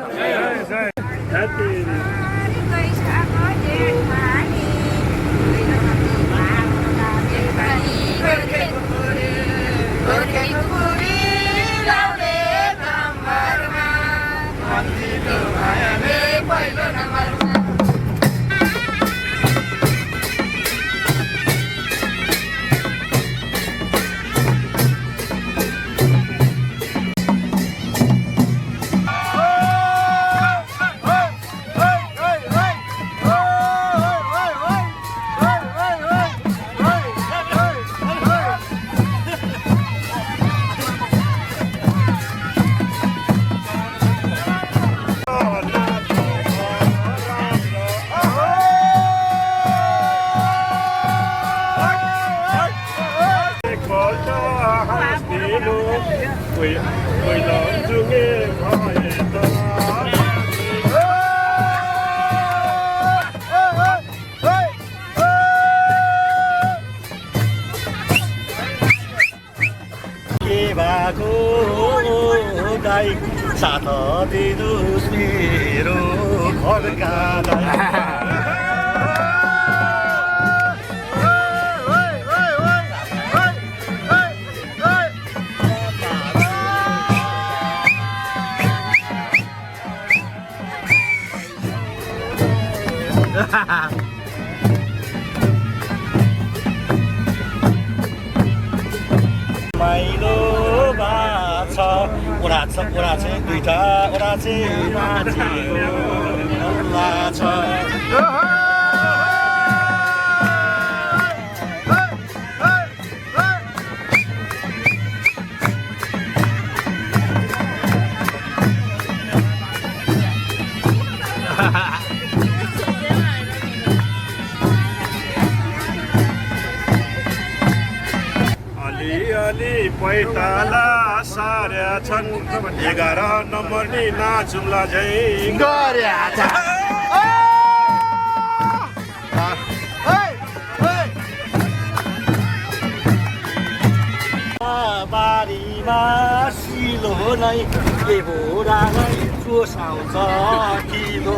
साथ दिनुहोस् मेरो घरका माइलो बाछ छ ओराचे दुईटा ओराचे नाचेको हल्ला छ अलि पैताला सार्या छन् 11 नम्बर नि नाचुम्ला झै गर्या छ बारीमा सिलो नै के बोरालाई चोसाउँछ किलो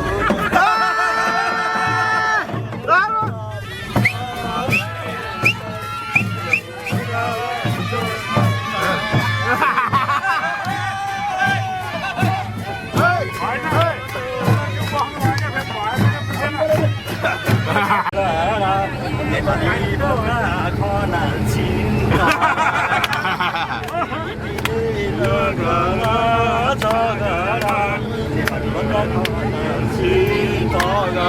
नेपाली बोका खनाल छिन् झगडा नेपाली बोका खनाल छिन् झगडा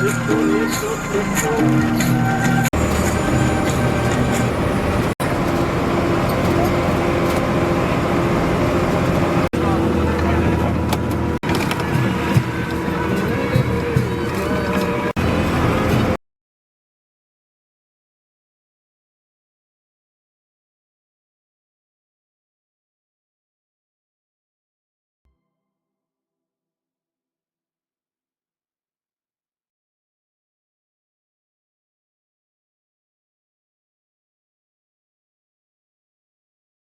Let's go.